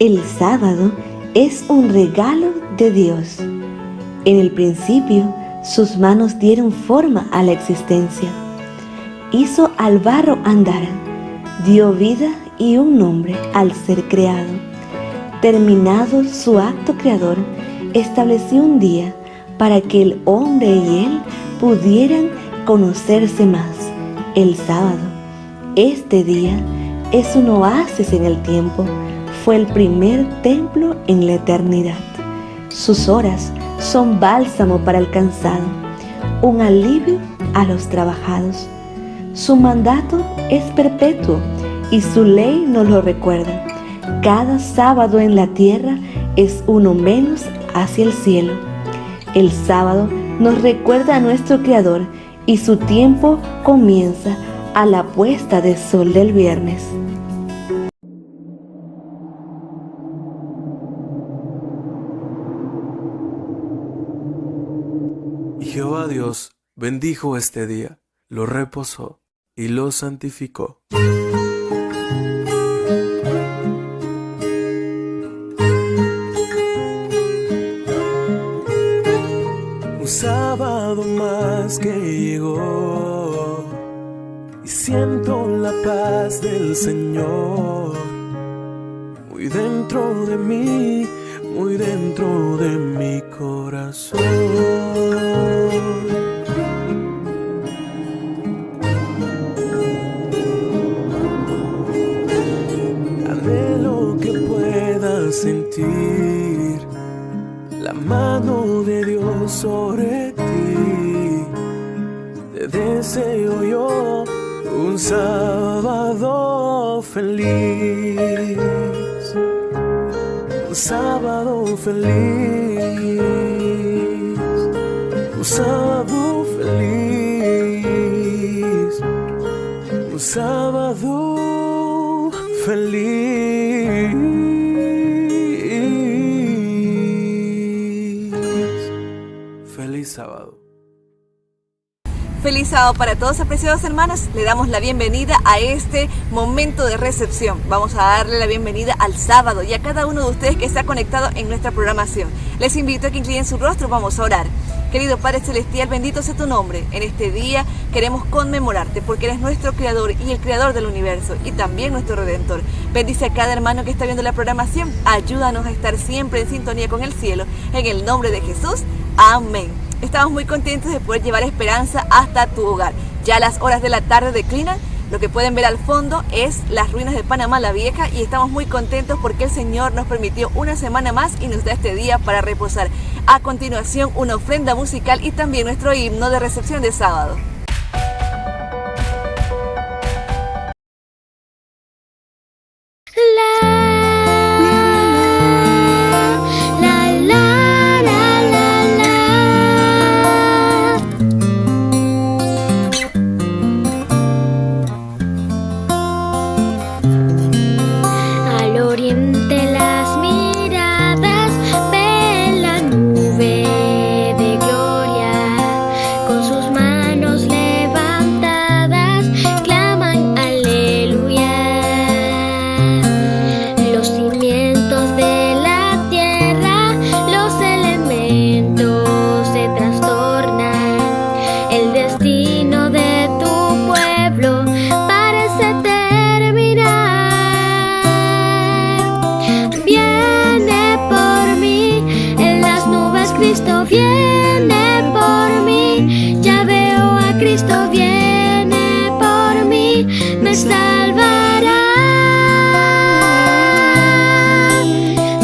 El sábado es un regalo de Dios. En el principio, sus manos dieron forma a la existencia. Hizo al barro andar, dio vida y un nombre al ser creado. Terminado su acto creador, estableció un día para que el hombre y él pudieran conocerse más, el sábado. Este día es un oasis en el tiempo. Fue el primer templo en la eternidad. Sus horas son bálsamo para el cansado, un alivio a los trabajados. Su mandato es perpetuo y su ley nos lo recuerda. Cada sábado en la tierra es uno menos hacia el cielo. El sábado nos recuerda a nuestro Creador y su tiempo comienza a la puesta de sol del viernes. Y Jehová Dios bendijo este día, lo reposó y lo santificó. Un sábado más que llegó y siento la paz del Señor muy dentro de mí, muy dentro de mi corazón. Anhelo que puedas sentir la mano de Dios sobre ti. Te deseo yo un sábado feliz. Un sábado feliz, un sábado feliz, un sábado feliz. Feliz sábado. Feliz sábado para todos, apreciados hermanos. Le damos la bienvenida a este momento de recepción. Vamos a darle la bienvenida al sábado y a cada uno de ustedes que está conectado en nuestra programación. Les invito a que inclinen su rostro, vamos a orar. Querido Padre Celestial, bendito sea tu nombre. En este día queremos conmemorarte porque eres nuestro Creador y el Creador del universo y también nuestro Redentor. Bendice a cada hermano que está viendo la programación. Ayúdanos a estar siempre en sintonía con el cielo. En el nombre de Jesús. Amén. Estamos muy contentos de poder llevar esperanza hasta tu hogar. Ya las horas de la tarde declinan. Lo que pueden ver al fondo es las ruinas de Panamá la Vieja y estamos muy contentos porque el Señor nos permitió una semana más y nos da este día para reposar. A continuación, una ofrenda musical y también nuestro himno de recepción de sábado.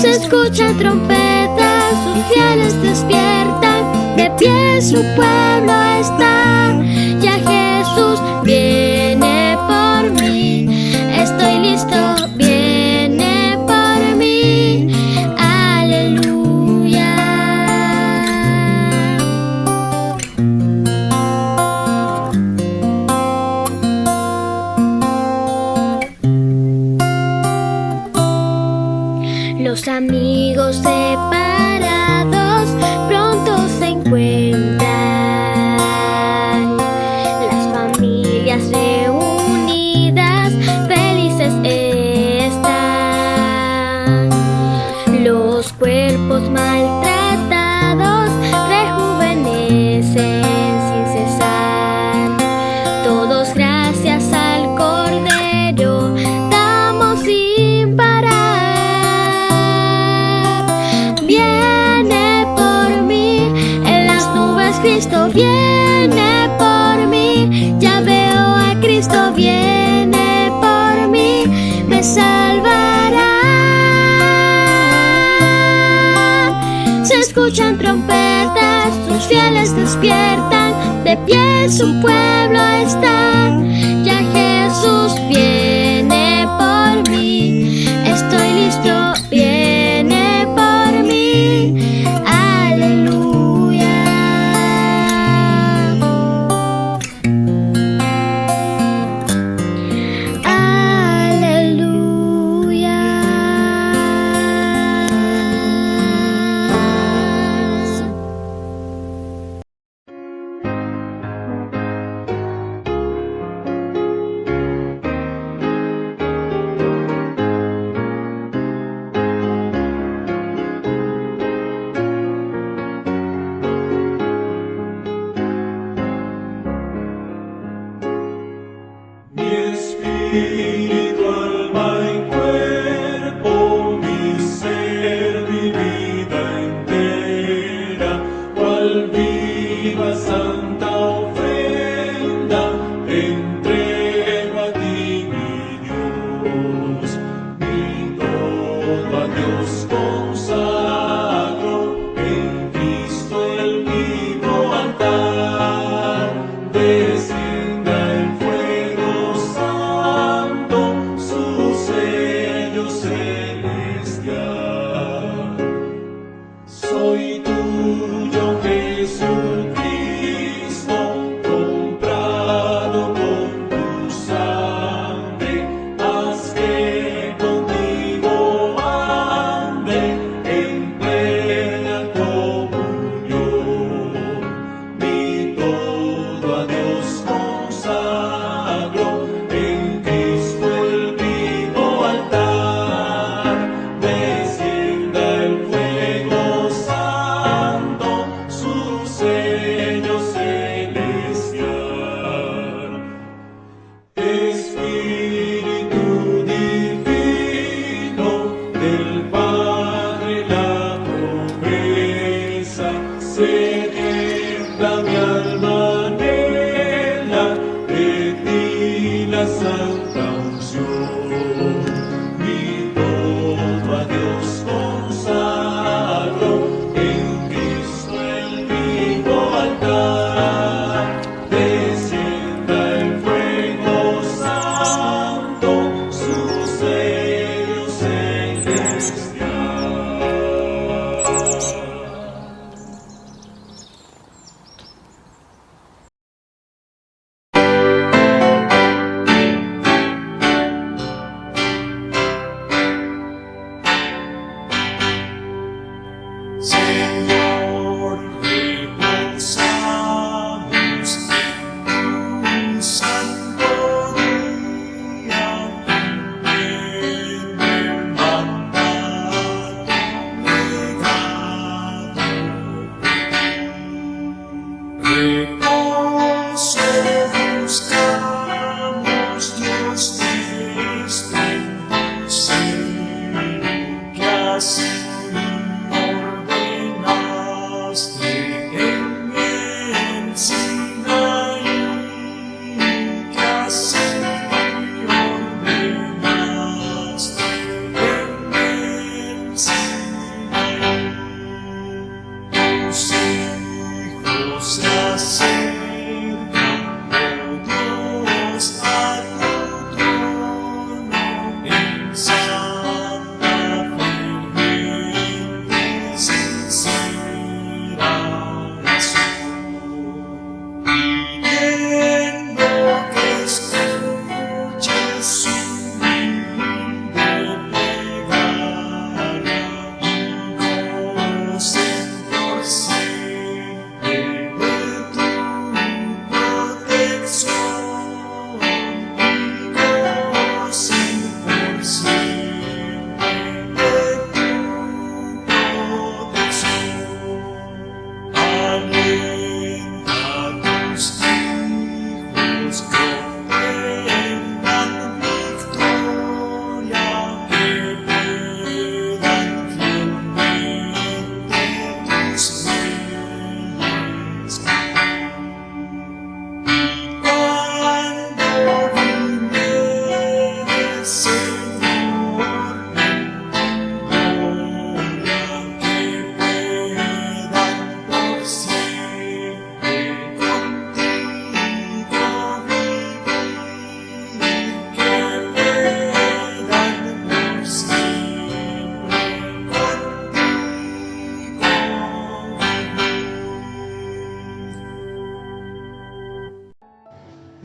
Escuchan trompetas, sus fieles despiertan, de pie su pueblo está. Ya Jesús viene por mí, estoy listo, viene por mí, aleluya. Los amigos separados pronto se encuentran. su pueblo está. Ya Jesús viene por mí. Estoy listo, viene por mí. Aleluya. Mi espíritu, alma y cuerpo, mi ser, mi vida entera, cual viva santa ofrenda, entrego a ti, mi Dios. Mi todo a Dios consagro, en Cristo el vivo altar. Descienda el fuego santo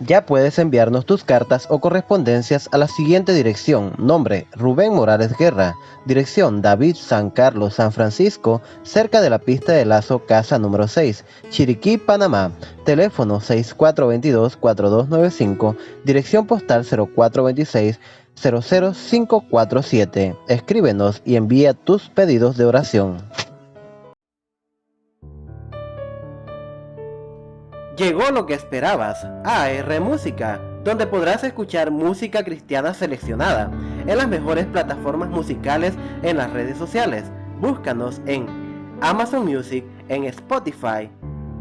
Ya puedes enviarnos tus cartas o correspondencias a la siguiente dirección. Nombre: Rubén Morales Guerra. Dirección: David San Carlos, San Francisco, cerca de la pista de Lazo, casa número 6, Chiriquí, Panamá. Teléfono 6422-4295. Dirección postal 0426 00547. Escríbenos y envía tus pedidos de oración. Llegó lo que esperabas, AR Música, donde podrás escuchar música cristiana seleccionada en las mejores plataformas musicales en las redes sociales. Búscanos en Amazon Music, en Spotify,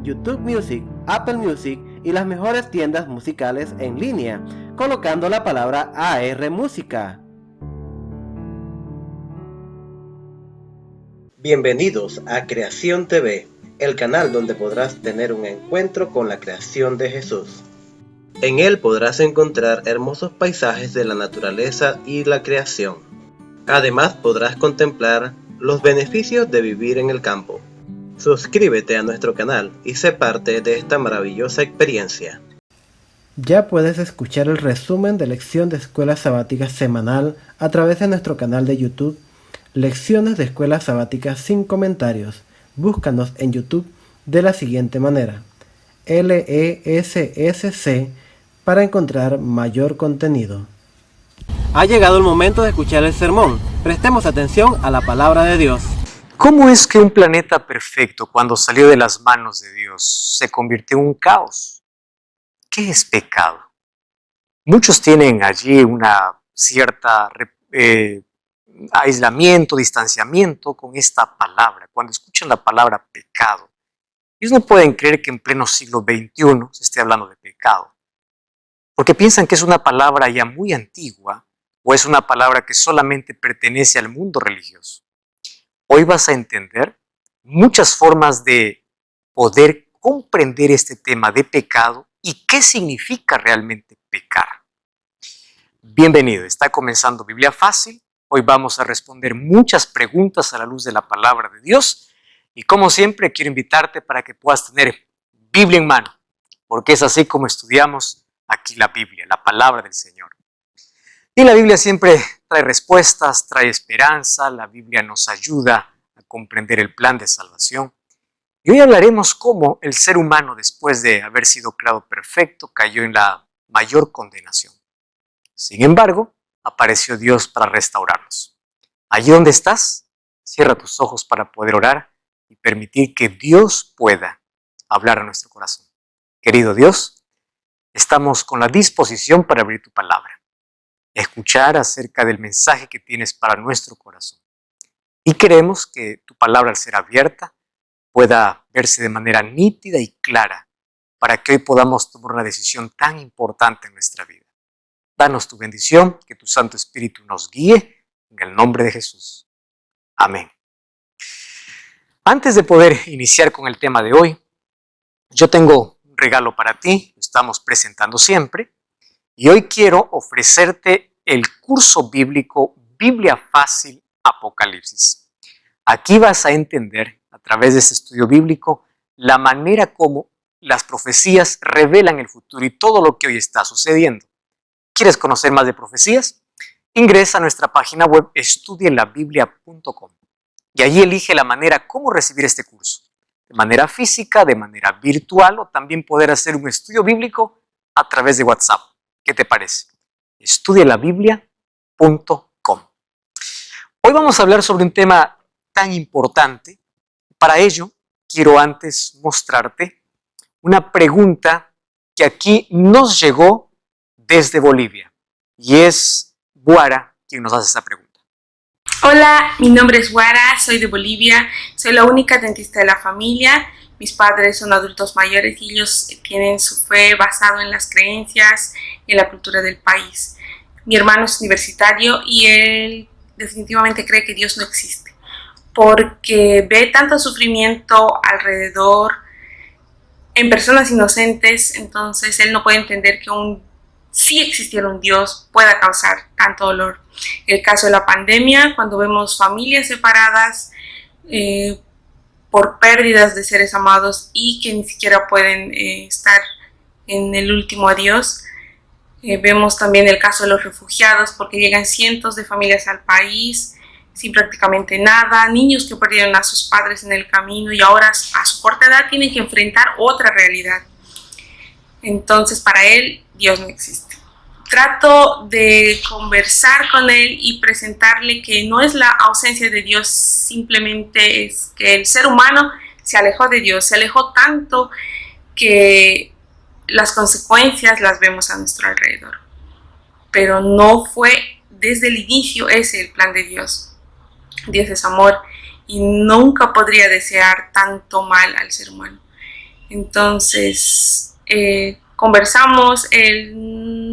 YouTube Music, Apple Music y las mejores tiendas musicales en línea, colocando la palabra AR Música. Bienvenidos a Creación TV, el canal donde podrás tener un encuentro con la creación de Jesús. En él podrás encontrar hermosos paisajes de la naturaleza y la creación. Además podrás contemplar los beneficios de vivir en el campo. Suscríbete a nuestro canal y sé parte de esta maravillosa experiencia. Ya puedes escuchar el resumen de lección de escuela sabática semanal a través de nuestro canal de YouTube, Lecciones de Escuela Sabática sin comentarios. Búscanos en YouTube de la siguiente manera: LESSC, para encontrar mayor contenido. Ha llegado el momento de escuchar el sermón. Prestemos atención a la palabra de Dios. ¿Cómo es que un planeta perfecto, cuando salió de las manos de Dios, se convirtió en un caos? ¿Qué es pecado? Muchos tienen allí una cierta aislamiento, distanciamiento con esta palabra. Cuando escuchan la palabra pecado, ellos no pueden creer que en pleno siglo XXI se esté hablando de pecado, porque piensan que es una palabra ya muy antigua o es una palabra que solamente pertenece al mundo religioso. Hoy vas a entender muchas formas de poder comprender este tema de pecado y qué significa realmente pecar. Bienvenido, está comenzando Biblia Fácil. Hoy vamos a responder muchas preguntas a la luz de la palabra de Dios. Y como siempre, quiero invitarte para que puedas tener Biblia en mano, porque es así como estudiamos aquí la Biblia, la palabra del Señor. Y la Biblia siempre trae respuestas, trae esperanza. La Biblia nos ayuda a comprender el plan de salvación. Y hoy hablaremos cómo el ser humano, después de haber sido creado perfecto, cayó en la mayor condenación. Sin embargo, apareció Dios para restaurarnos. Allí donde estás, cierra tus ojos para poder orar y permitir que Dios pueda hablar a nuestro corazón. Querido Dios, estamos con la disposición para abrir tu palabra, escuchar acerca del mensaje que tienes para nuestro corazón. Y queremos que tu palabra, al ser abierta, pueda verse de manera nítida y clara para que hoy podamos tomar una decisión tan importante en nuestra vida. Danos tu bendición, que tu Santo Espíritu nos guíe, en el nombre de Jesús. Amén. Antes de poder iniciar con el tema de hoy, yo tengo un regalo para ti, lo estamos presentando siempre, y hoy quiero ofrecerte el curso bíblico Biblia Fácil Apocalipsis. Aquí vas a entender, a través de este estudio bíblico, la manera como las profecías revelan el futuro y todo lo que hoy está sucediendo. ¿Quieres conocer más de profecías? Ingresa a nuestra página web estudienlabiblia.com y allí elige la manera cómo recibir este curso. De manera física, de manera virtual o también poder hacer un estudio bíblico a través de WhatsApp. ¿Qué te parece? estudienlabiblia.com. Hoy vamos a hablar sobre un tema tan importante. Para ello, quiero antes mostrarte una pregunta que aquí nos llegó desde Bolivia, y es Guara quien nos hace esta pregunta. Hola, mi nombre es Guara, soy de Bolivia, soy la única dentista de la familia. Mis padres son adultos mayores y ellos tienen su fe basado en las creencias y en la cultura del país. Mi hermano es universitario y él definitivamente cree que Dios no existe, porque ve tanto sufrimiento alrededor en personas inocentes. Entonces él no puede entender que si existiera un Dios pueda causar tanto dolor. El caso de la pandemia, cuando vemos familias separadas por pérdidas de seres amados y que ni siquiera pueden estar en el último adiós. Vemos también el caso de los refugiados, porque llegan cientos de familias al país sin prácticamente nada, niños que perdieron a sus padres en el camino y ahora a su corta edad tienen que enfrentar otra realidad. Entonces para él Dios no existe. Trato de conversar con él y presentarle que no es la ausencia de Dios, simplemente es que el ser humano se alejó de Dios, se alejó tanto que las consecuencias las vemos a nuestro alrededor. Pero no fue desde el inicio ese el plan de Dios. Dios es amor y nunca podría desear tanto mal al ser humano. Entonces, conversamos, él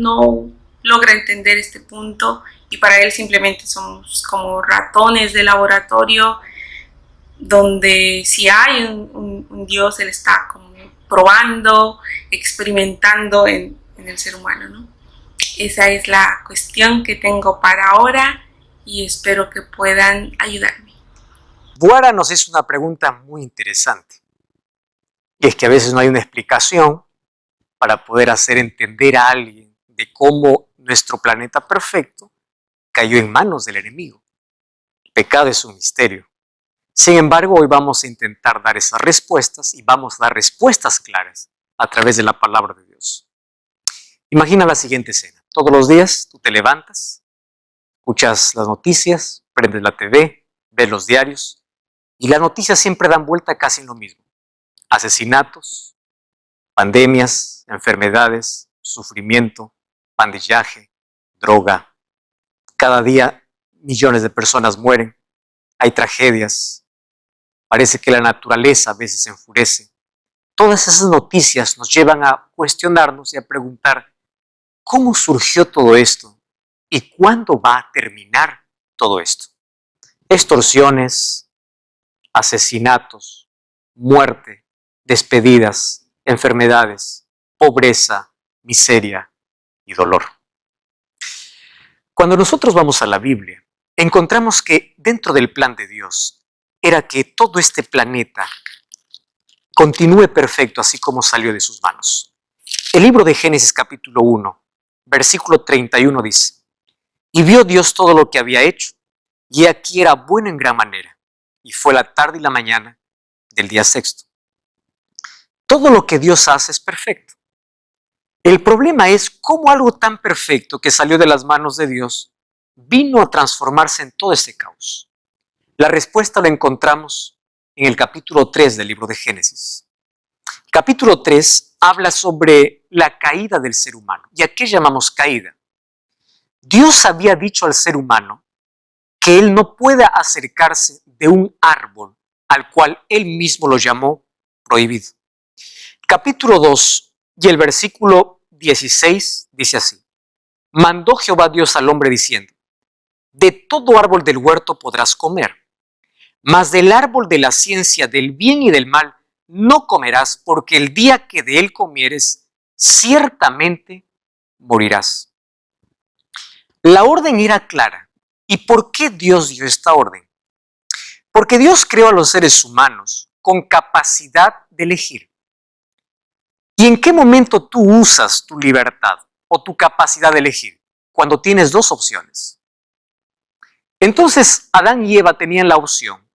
no logra entender este punto y para él simplemente somos como ratones de laboratorio donde si hay un Dios, él está como probando, experimentando en el ser humano, ¿no? Esa es la cuestión que tengo para ahora y espero que puedan ayudarme. Buara nos hizo una pregunta muy interesante. Y es que a veces no hay una explicación para poder hacer entender a alguien de cómo nuestro planeta perfecto cayó en manos del enemigo. El pecado es un misterio. Sin embargo, hoy vamos a intentar dar esas respuestas y vamos a dar respuestas claras a través de la palabra de Dios. Imagina la siguiente escena. Todos los días tú te levantas, escuchas las noticias, prendes la TV, ves los diarios y las noticias siempre dan vuelta casi en lo mismo. Asesinatos, pandemias, enfermedades, sufrimiento, pandillaje, droga. Cada día millones de personas mueren, hay tragedias, parece que la naturaleza a veces se enfurece. Todas esas noticias nos llevan a cuestionarnos y a preguntar ¿cómo surgió todo esto? ¿Y cuándo va a terminar todo esto? Extorsiones, asesinatos, muerte, despedidas, enfermedades, pobreza, miseria y dolor. Cuando nosotros vamos a la Biblia, encontramos que dentro del plan de Dios era que todo este planeta continúe perfecto así como salió de sus manos. El libro de Génesis capítulo 1, versículo 31 dice: y vio Dios todo lo que había hecho, y aquí era bueno en gran manera, y fue la tarde y la mañana del día sexto. Todo lo que Dios hace es perfecto. El problema es cómo algo tan perfecto que salió de las manos de Dios vino a transformarse en todo este caos. La respuesta la encontramos en el capítulo 3 del libro de Génesis. Capítulo 3 habla sobre la caída del ser humano. ¿Y a qué llamamos caída? Dios había dicho al ser humano que él no pueda acercarse de un árbol al cual él mismo lo llamó prohibido. Capítulo 2 y el versículo 16 dice así: mandó Jehová Dios al hombre diciendo: de todo árbol del huerto podrás comer, mas del árbol de la ciencia del bien y del mal no comerás, porque el día que de él comieres, ciertamente morirás. La orden era clara. ¿Y por qué Dios dio esta orden? Porque Dios creó a los seres humanos con capacidad de elegir. ¿Y en qué momento tú usas tu libertad o tu capacidad de elegir? Cuando tienes dos opciones. Entonces Adán y Eva tenían la opción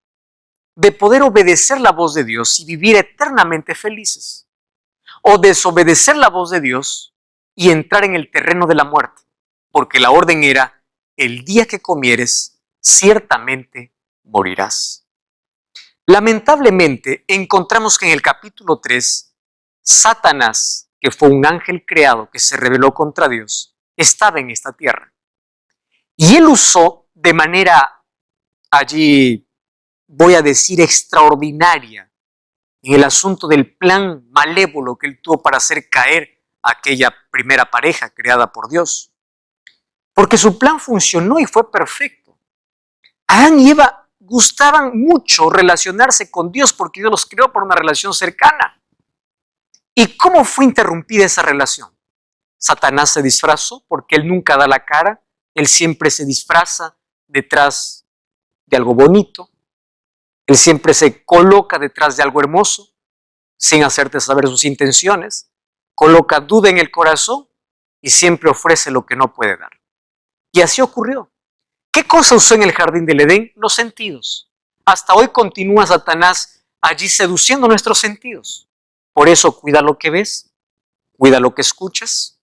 de poder obedecer la voz de Dios y vivir eternamente felices, o desobedecer la voz de Dios y entrar en el terreno de la muerte, porque la orden era: el día que comieres, ciertamente morirás. Lamentablemente, encontramos que en el capítulo 3, Satanás, que fue un ángel creado que se rebeló contra Dios, estaba en esta tierra. Y él usó de manera allí, voy a decir, extraordinaria, en el asunto del plan malévolo que él tuvo para hacer caer a aquella primera pareja creada por Dios. Porque su plan funcionó y fue perfecto. Adán y Eva gustaban mucho relacionarse con Dios porque Dios los creó por una relación cercana. ¿Y cómo fue interrumpida esa relación? Satanás se disfrazó porque él nunca da la cara, él siempre se disfraza detrás de algo bonito, él siempre se coloca detrás de algo hermoso, sin hacerte saber sus intenciones. coloca duda en el corazón y siempre ofrece lo que no puede dar. Y así ocurrió. ¿Qué cosa usó en el jardín del Edén? Los sentidos. Hasta hoy continúa Satanás allí seduciendo nuestros sentidos. Por eso cuida lo que ves, cuida lo que escuchas,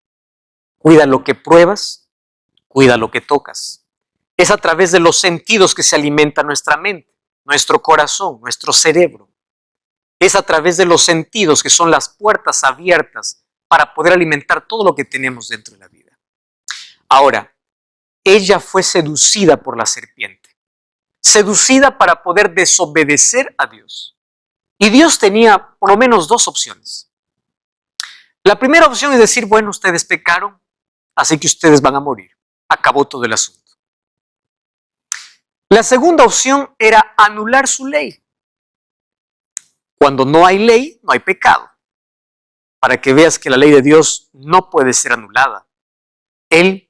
cuida lo que pruebas, cuida lo que tocas. Es a través de los sentidos que se alimenta nuestra mente, nuestro corazón, nuestro cerebro. Es a través de los sentidos que son las puertas abiertas para poder alimentar todo lo que tenemos dentro de la vida. Ahora, ella fue seducida por la serpiente, seducida para poder desobedecer a Dios. Y Dios tenía por lo menos dos opciones. La primera opción es decir, bueno, ustedes pecaron, así que ustedes van a morir. Acabó todo el asunto. La segunda opción era anular su ley. Cuando no hay ley, no hay pecado. Para que veas que la ley de Dios no puede ser anulada. Él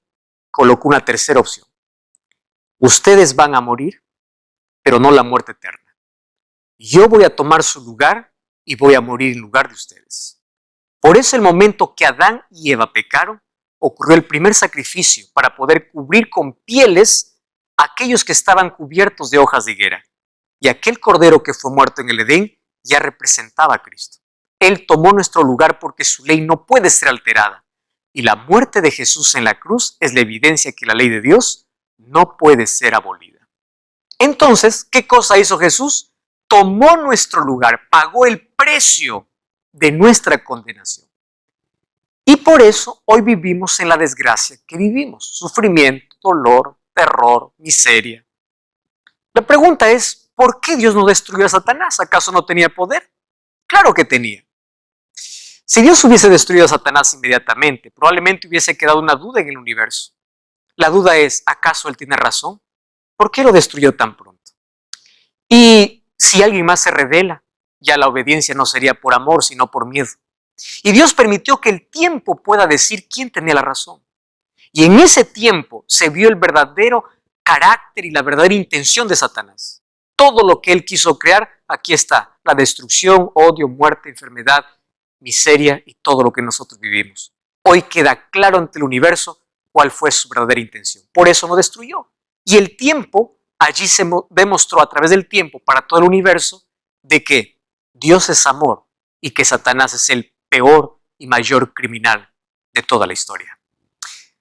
colocó una tercera opción. Ustedes van a morir, pero no la muerte eterna. Yo voy a tomar su lugar y voy a morir en lugar de ustedes. Por eso el momento que Adán y Eva pecaron, ocurrió el primer sacrificio para poder cubrir con pieles a aquellos que estaban cubiertos de hojas de higuera. Y aquel cordero que fue muerto en el Edén ya representaba a Cristo. Él tomó nuestro lugar porque su ley no puede ser alterada. Y la muerte de Jesús en la cruz es la evidencia que la ley de Dios no puede ser abolida. Entonces, ¿qué cosa hizo Jesús? Tomó nuestro lugar, pagó el precio de nuestra condenación. Y por eso hoy vivimos en la desgracia que vivimos. Sufrimiento, dolor, terror, miseria. La pregunta es, ¿por qué Dios no destruyó a Satanás? ¿Acaso no tenía poder? Claro que tenía. Si Dios hubiese destruido a Satanás inmediatamente, probablemente hubiese quedado una duda en el universo. La duda es, ¿acaso él tiene razón? ¿Por qué lo destruyó tan pronto? Y si alguien más se revela, ya la obediencia no sería por amor, sino por miedo. Y Dios permitió que el tiempo pueda decir quién tenía la razón. Y en ese tiempo se vio el verdadero carácter y la verdadera intención de Satanás. Todo lo que él quiso crear, aquí está. La destrucción, odio, muerte, enfermedad, miseria y todo lo que nosotros vivimos. Hoy queda claro ante el universo cuál fue su verdadera intención. Por eso no destruyó. Y el tiempo, allí se demostró a través del tiempo para todo el universo de que Dios es amor y que Satanás es el peor y mayor criminal de toda la historia.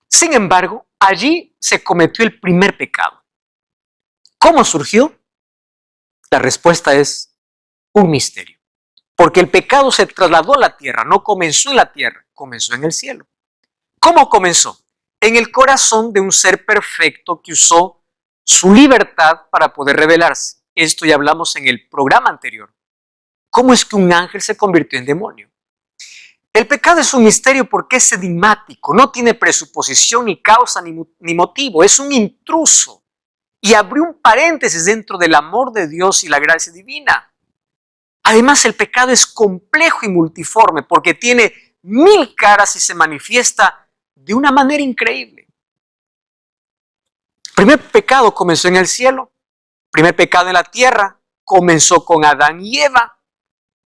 Sin embargo, allí se cometió el primer pecado. ¿Cómo surgió? La respuesta es un misterio. Porque el pecado se trasladó a la tierra, no comenzó en la tierra, comenzó en el cielo. ¿Cómo comenzó? En el corazón de un ser perfecto que usó su libertad para poder rebelarse. Esto ya hablamos en el programa anterior. ¿Cómo es que un ángel se convirtió en demonio? El pecado es un misterio porque es enigmático, no tiene presuposición, ni causa, ni motivo, es un intruso. Y abrió un paréntesis dentro del amor de Dios y la gracia divina. Además, el pecado es complejo y multiforme porque tiene 1000 caras y se manifiesta de una manera increíble. El primer pecado comenzó en el cielo, el primer pecado en la tierra comenzó con Adán y Eva.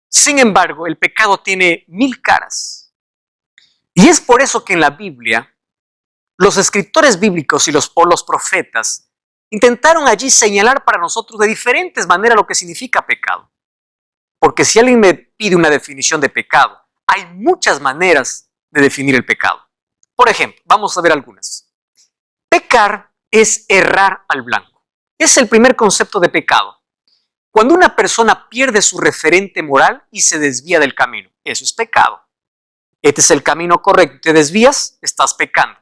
Sin embargo, el pecado tiene 1000 caras. Y es por eso que en la Biblia, los escritores bíblicos y los profetas intentaron allí señalar para nosotros de diferentes maneras lo que significa pecado. Porque si alguien me pide una definición de pecado, hay muchas maneras de definir el pecado. Por ejemplo, vamos a ver algunas. Pecar es errar al blanco. Es el primer concepto de pecado. Cuando una persona pierde su referente moral y se desvía del camino, eso es pecado. Este es el camino correcto. Te desvías, estás pecando.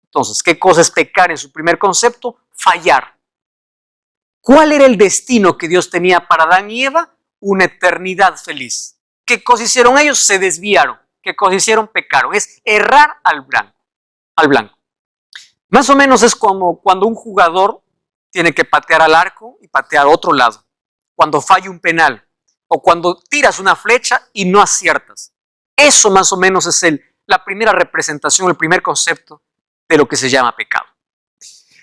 Entonces, ¿qué cosa es pecar en su primer concepto? Fallar. ¿Cuál era el destino que Dios tenía para Adán y Eva? Una eternidad feliz. ¿Qué cosa hicieron ellos? Se desviaron. ¿Qué cosa hicieron? Pecaron. Es errar al blanco. Más o menos es como cuando un jugador tiene que patear al arco y patear a otro lado. Cuando falla un penal o cuando tiras una flecha y no aciertas. Eso más o menos es la primera representación, el primer concepto de lo que se llama pecado.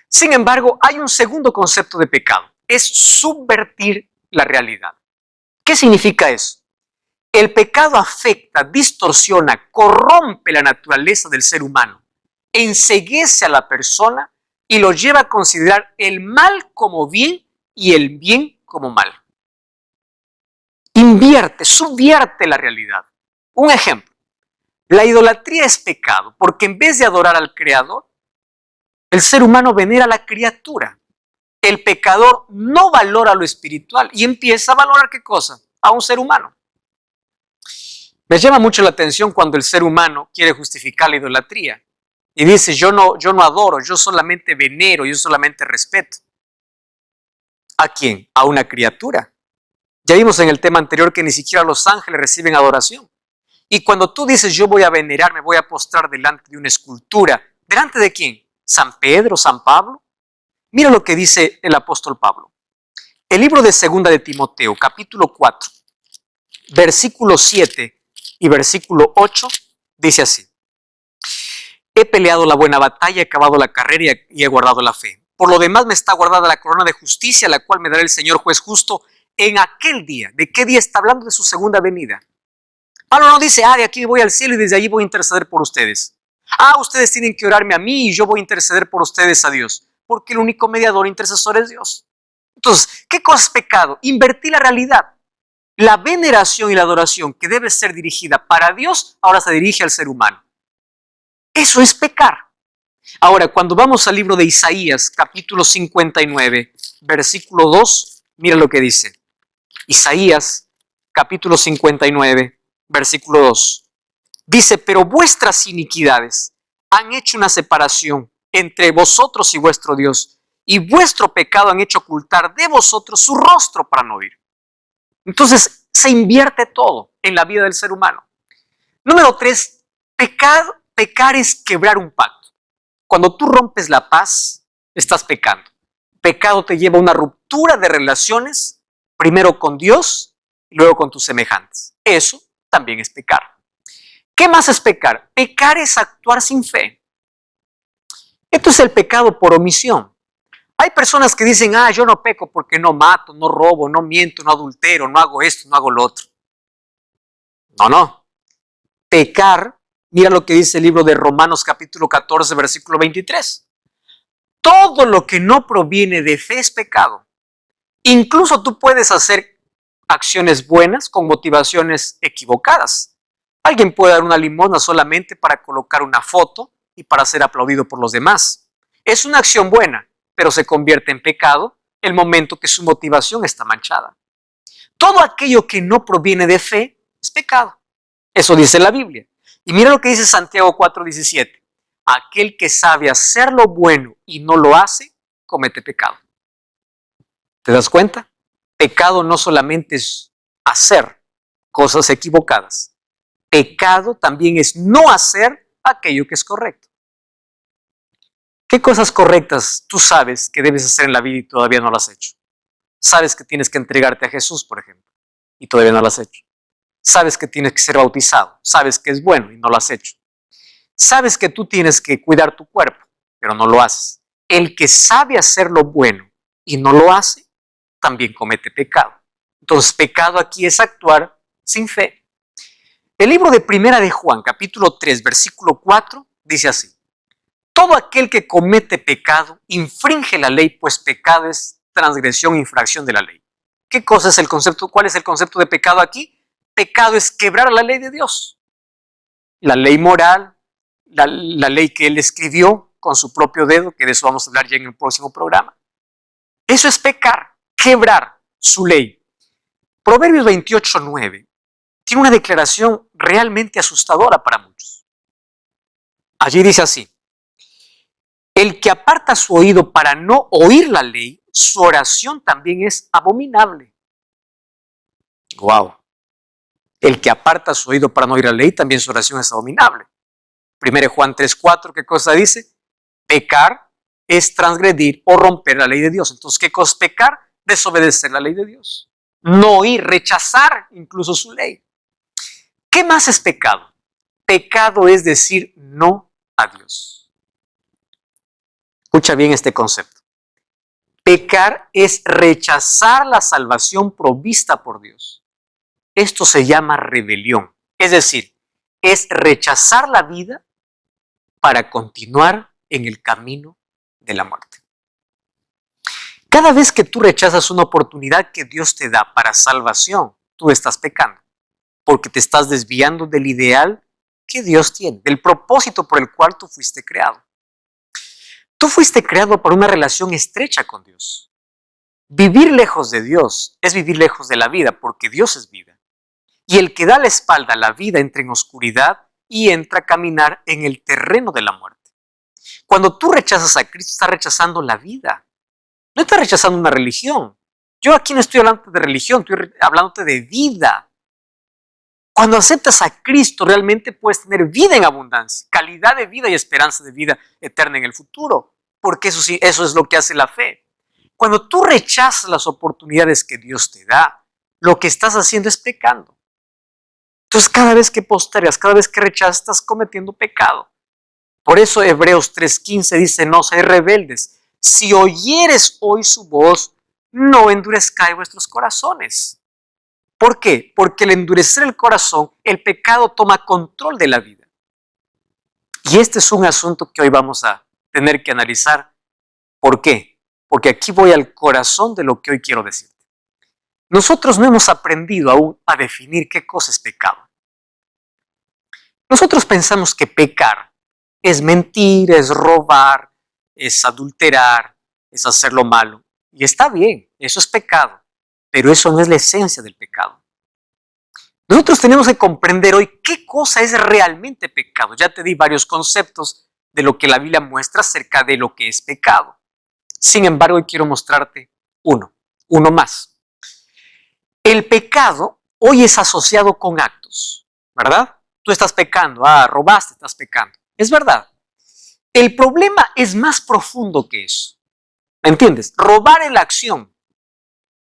Sin embargo, hay un segundo concepto de pecado. Es subvertir la realidad. ¿Qué significa eso? El pecado afecta, distorsiona, corrompe la naturaleza del ser humano, enceguece a la persona y lo lleva a considerar el mal como bien y el bien como mal. Invierte, subvierte la realidad. Un ejemplo, la idolatría es pecado porque en vez de adorar al Creador, el ser humano venera a la criatura. El pecador no valora lo espiritual y empieza a valorar ¿qué cosa? A un ser humano. Me llama mucho la atención cuando el ser humano quiere justificar la idolatría y dice yo no adoro, yo solamente venero, yo solamente respeto. ¿A quién? A una criatura. Ya vimos en el tema anterior que ni siquiera los ángeles reciben adoración. Y cuando tú dices yo voy a venerar, me voy a postrar delante de una escultura, ¿delante de quién? ¿San Pedro, San Pablo? Mira lo que dice el apóstol Pablo. El libro de Segunda de Timoteo, capítulo 4, versículo 7 y versículo 8, dice así. He peleado la buena batalla, he acabado la carrera y he guardado la fe. Por lo demás me está guardada la corona de justicia, la cual me dará el Señor juez justo en aquel día. ¿De qué día está hablando? De su segunda venida. Pablo no dice, de aquí voy al cielo y desde allí voy a interceder por ustedes. Ustedes tienen que orarme a mí y yo voy a interceder por ustedes a Dios. Porque el único mediador intercesor es Dios. Entonces, ¿qué cosa es pecado? Invertir la realidad. La veneración y la adoración que debe ser dirigida para Dios, ahora se dirige al ser humano. Eso es pecar. Ahora, cuando vamos al libro de Isaías, capítulo 59, versículo 2, mira lo que dice. Isaías, capítulo 59, versículo 2. Dice, pero vuestras iniquidades han hecho una separación entre vosotros y vuestro Dios, y vuestro pecado han hecho ocultar de vosotros su rostro para no oír. Entonces, se invierte todo en la vida del ser humano. Número 3, pecar es quebrar un pacto. Cuando tú rompes la paz, estás pecando. Pecado te lleva a una ruptura de relaciones, primero con Dios y luego con tus semejantes. Eso también es pecar. ¿Qué más es pecar? Pecar es actuar sin fe. Esto es el pecado por omisión. Hay personas que dicen, yo no peco porque no mato, no robo, no miento, no adultero, no hago esto, no hago lo otro. No. Pecar, mira lo que dice el libro de Romanos capítulo 14, versículo 23. Todo lo que no proviene de fe es pecado. Incluso tú puedes hacer acciones buenas con motivaciones equivocadas. Alguien puede dar una limosna solamente para colocar una foto y para ser aplaudido por los demás. Es una acción buena, pero se convierte en pecado el momento que su motivación está manchada. Todo aquello que no proviene de fe es pecado. Eso dice la Biblia. Y mira lo que dice Santiago 4:17. Aquel que sabe hacer lo bueno y no lo hace, comete pecado. ¿Te das cuenta? Pecado no solamente es hacer cosas equivocadas. Pecado también es no hacer aquello que es correcto. ¿Qué cosas correctas tú sabes que debes hacer en la vida y todavía no las has hecho? Sabes que tienes que entregarte a Jesús, por ejemplo, y todavía no lo has hecho. Sabes que tienes que ser bautizado, sabes que es bueno y no lo has hecho. Sabes que tú tienes que cuidar tu cuerpo, pero no lo haces. El que sabe hacer lo bueno y no lo hace, también comete pecado. Entonces, pecado aquí es actuar sin fe. El libro de Primera de Juan, capítulo 3, versículo 4, dice así. Todo aquel que comete pecado infringe la ley, pues pecado es transgresión, infracción de la ley. ¿Qué cosa es el concepto? ¿Cuál es el concepto de pecado aquí? Pecado es quebrar la ley de Dios. La ley moral, la ley que Él escribió con su propio dedo, que de eso vamos a hablar ya en el próximo programa. Eso es pecar, quebrar su ley. Proverbios 28:9 tiene una declaración realmente asustadora para muchos. Allí dice así. El que aparta su oído para no oír la ley, su oración también es abominable. Wow. El que aparta su oído para no oír la ley, también su oración es abominable. 1 Juan 3:4, ¿qué cosa dice? Pecar es transgredir o romper la ley de Dios. Entonces, ¿qué cosa es pecar? Desobedecer la ley de Dios. No oír, rechazar incluso su ley. ¿Qué más es pecado? Pecado es decir no a Dios. Escucha bien este concepto. Pecar es rechazar la salvación provista por Dios. Esto se llama rebelión. Es decir, es rechazar la vida para continuar en el camino de la muerte. Cada vez que tú rechazas una oportunidad que Dios te da para salvación, tú estás pecando, porque te estás desviando del ideal que Dios tiene, del propósito por el cual tú fuiste creado. Tú fuiste creado para una relación estrecha con Dios. Vivir lejos de Dios es vivir lejos de la vida, porque Dios es vida. Y el que da la espalda a la vida entra en oscuridad y entra a caminar en el terreno de la muerte. Cuando tú rechazas a Cristo, estás rechazando la vida. No estás rechazando una religión. Yo aquí no estoy hablando de religión, estoy hablándote de vida. Cuando aceptas a Cristo, realmente puedes tener vida en abundancia, calidad de vida y esperanza de vida eterna en el futuro, porque eso es lo que hace la fe. Cuando tú rechazas las oportunidades que Dios te da, lo que estás haciendo es pecando. Entonces, cada vez que postergas, cada vez que rechazas, estás cometiendo pecado. Por eso Hebreos 3:15 dice, no seáis rebeldes. Si oyeres hoy su voz, no endurezcáis vuestros corazones. ¿Por qué? Porque al endurecer el corazón, el pecado toma control de la vida. Y este es un asunto que hoy vamos a tener que analizar. ¿Por qué? Porque aquí voy al corazón de lo que hoy quiero decirte. Nosotros no hemos aprendido aún a definir qué cosa es pecado. Nosotros pensamos que pecar es mentir, es robar, es adulterar, es hacer lo malo. Y está bien, eso es pecado, pero eso no es la esencia del pecado. Nosotros tenemos que comprender hoy qué cosa es realmente pecado. Ya te di varios conceptos de lo que la Biblia muestra acerca de lo que es pecado. Sin embargo, hoy quiero mostrarte uno más. El pecado hoy es asociado con actos, ¿verdad? Tú estás pecando, robaste, estás pecando. Es verdad. El problema es más profundo que eso. ¿Me entiendes? Robar es la acción,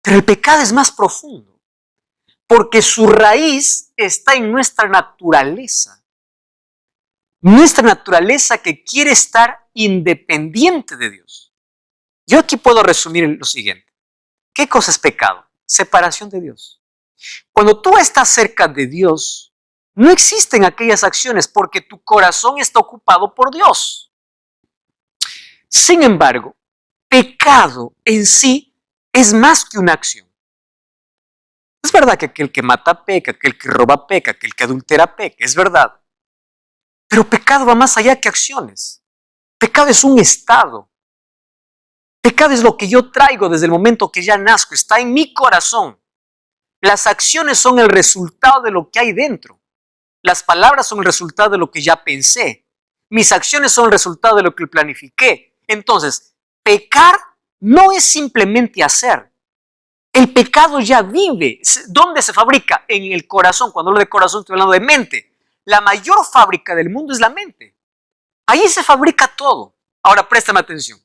pero el pecado es más profundo, porque su raíz está en nuestra naturaleza. Nuestra naturaleza que quiere estar independiente de Dios. Yo aquí puedo resumir lo siguiente. ¿Qué cosa es pecado? Separación de Dios. Cuando tú estás cerca de Dios, no existen aquellas acciones porque tu corazón está ocupado por Dios. Sin embargo, pecado en sí es más que una acción. Es verdad que aquel que mata peca, aquel que roba peca, aquel que adultera peca, es verdad. Pero pecado va más allá que acciones. Pecado es un estado. Pecado es lo que yo traigo desde el momento que ya nazco, está en mi corazón. Las acciones son el resultado de lo que hay dentro. Las palabras son el resultado de lo que ya pensé. Mis acciones son el resultado de lo que planifiqué. Entonces, pecar no es simplemente hacer. El pecado ya vive. ¿Dónde se fabrica? En el corazón. Cuando hablo de corazón estoy hablando de mente. La mayor fábrica del mundo es la mente. Ahí se fabrica todo. Ahora, préstame atención.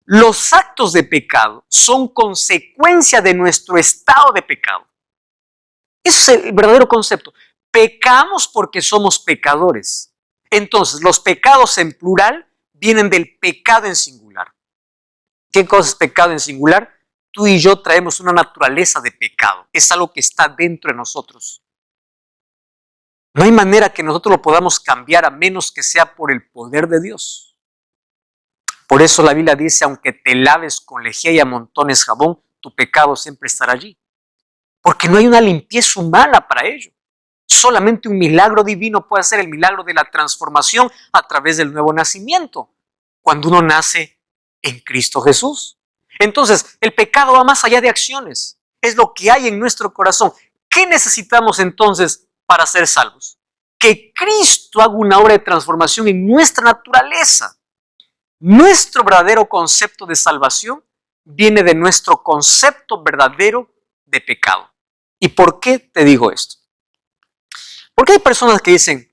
Los actos de pecado son consecuencia de nuestro estado de pecado. Ese es el verdadero concepto. Pecamos porque somos pecadores. Entonces, los pecados en plural vienen del pecado en singular. ¿Qué cosa es pecado en singular? Tú y yo traemos una naturaleza de pecado. Es algo que está dentro de nosotros. No hay manera que nosotros lo podamos cambiar a menos que sea por el poder de Dios. Por eso la Biblia dice, aunque te laves con lejía y amontones jabón, tu pecado siempre estará allí. Porque no hay una limpieza humana para ello. Solamente un milagro divino puede hacer el milagro de la transformación a través del nuevo nacimiento, cuando uno nace en Cristo Jesús. Entonces, el pecado va más allá de acciones. Es lo que hay en nuestro corazón. ¿Qué necesitamos entonces para ser salvos? Que Cristo haga una obra de transformación en nuestra naturaleza. Nuestro verdadero concepto de salvación viene de nuestro concepto verdadero de pecado. ¿Y por qué te digo esto? Porque hay personas que dicen,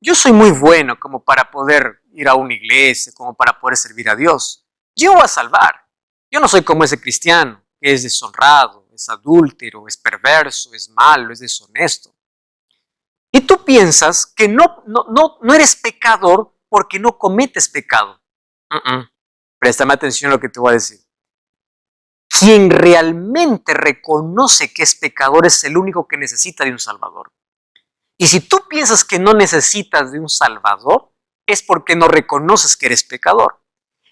yo soy muy bueno como para poder ir a una iglesia, como para poder servir a Dios. Yo voy a salvar. Yo no soy como ese cristiano que es deshonrado, es adúltero, es perverso, es malo, es deshonesto. Y tú piensas que no eres pecador porque no cometes pecado. Préstame atención a lo que te voy a decir. Quien realmente reconoce que es pecador es el único que necesita de un Salvador. Y si tú piensas que no necesitas de un Salvador, es porque no reconoces que eres pecador.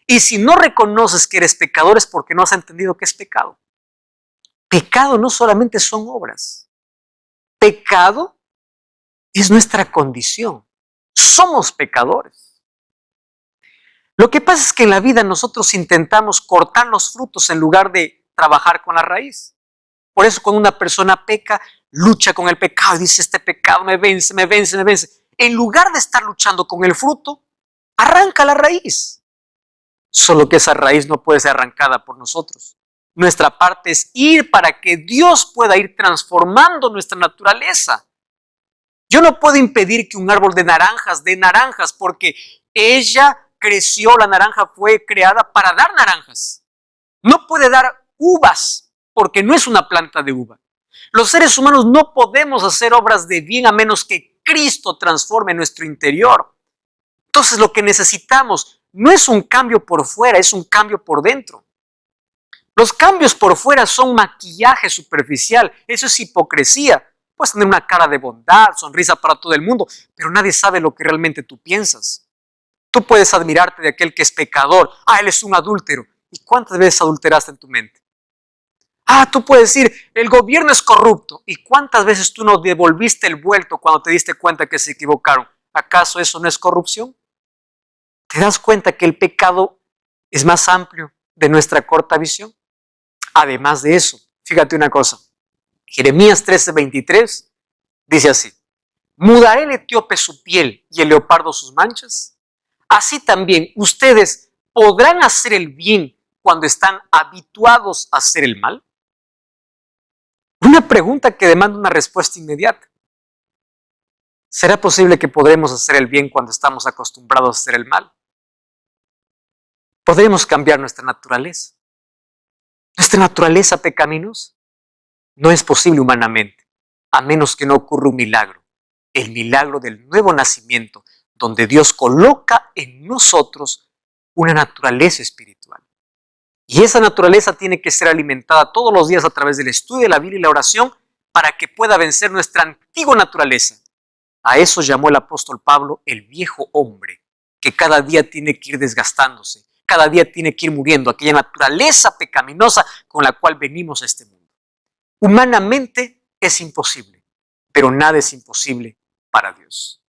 Y si no reconoces que eres pecador es porque no has entendido qué es pecado. Pecado no solamente son obras. Pecado es nuestra condición. Somos pecadores. Lo que pasa es que en la vida nosotros intentamos cortar los frutos en lugar de trabajar con la raíz. Por eso cuando una persona peca, lucha con el pecado y dice, este pecado me vence, me vence, me vence. En lugar de estar luchando con el fruto, arranca la raíz. Solo que esa raíz no puede ser arrancada por nosotros. Nuestra parte es ir para que Dios pueda ir transformando nuestra naturaleza. Yo no puedo impedir que un árbol de naranjas dé naranjas porque ella creció, la naranja fue creada para dar naranjas. No puede dar uvas porque no es una planta de uva. Los seres humanos no podemos hacer obras de bien a menos que Cristo transforme nuestro interior. Entonces lo que necesitamos no es un cambio por fuera, es un cambio por dentro. Los cambios por fuera son maquillaje superficial, eso es hipocresía. Puedes tener una cara de bondad, sonrisa para todo el mundo, pero nadie sabe lo que realmente tú piensas. Tú puedes admirarte de aquel que es pecador. Él es un adúltero. ¿Y cuántas veces adulteraste en tu mente? Tú puedes decir, el gobierno es corrupto. ¿Y cuántas veces tú no devolviste el vuelto cuando te diste cuenta que se equivocaron? ¿Acaso eso no es corrupción? ¿Te das cuenta que el pecado es más amplio de nuestra corta visión? Además de eso, fíjate una cosa. Jeremías 13:23 dice así: ¿mudará el etíope su piel y el leopardo sus manchas? Así también ustedes podrán hacer el bien cuando están habituados a hacer el mal. Una pregunta que demanda una respuesta inmediata. ¿Será posible que podremos hacer el bien cuando estamos acostumbrados a hacer el mal? Podremos cambiar nuestra naturaleza. Nuestra naturaleza pecaminosa no es posible humanamente, a menos que no ocurra un milagro, el milagro del nuevo nacimiento, donde Dios coloca en nosotros una naturaleza espiritual. Y esa naturaleza tiene que ser alimentada todos los días a través del estudio de la Biblia y la oración para que pueda vencer nuestra antigua naturaleza. A eso llamó el apóstol Pablo el viejo hombre, que cada día tiene que ir desgastándose, cada día tiene que ir muriendo, aquella naturaleza pecaminosa con la cual venimos a este mundo. Humanamente es imposible, pero nada es imposible para Dios.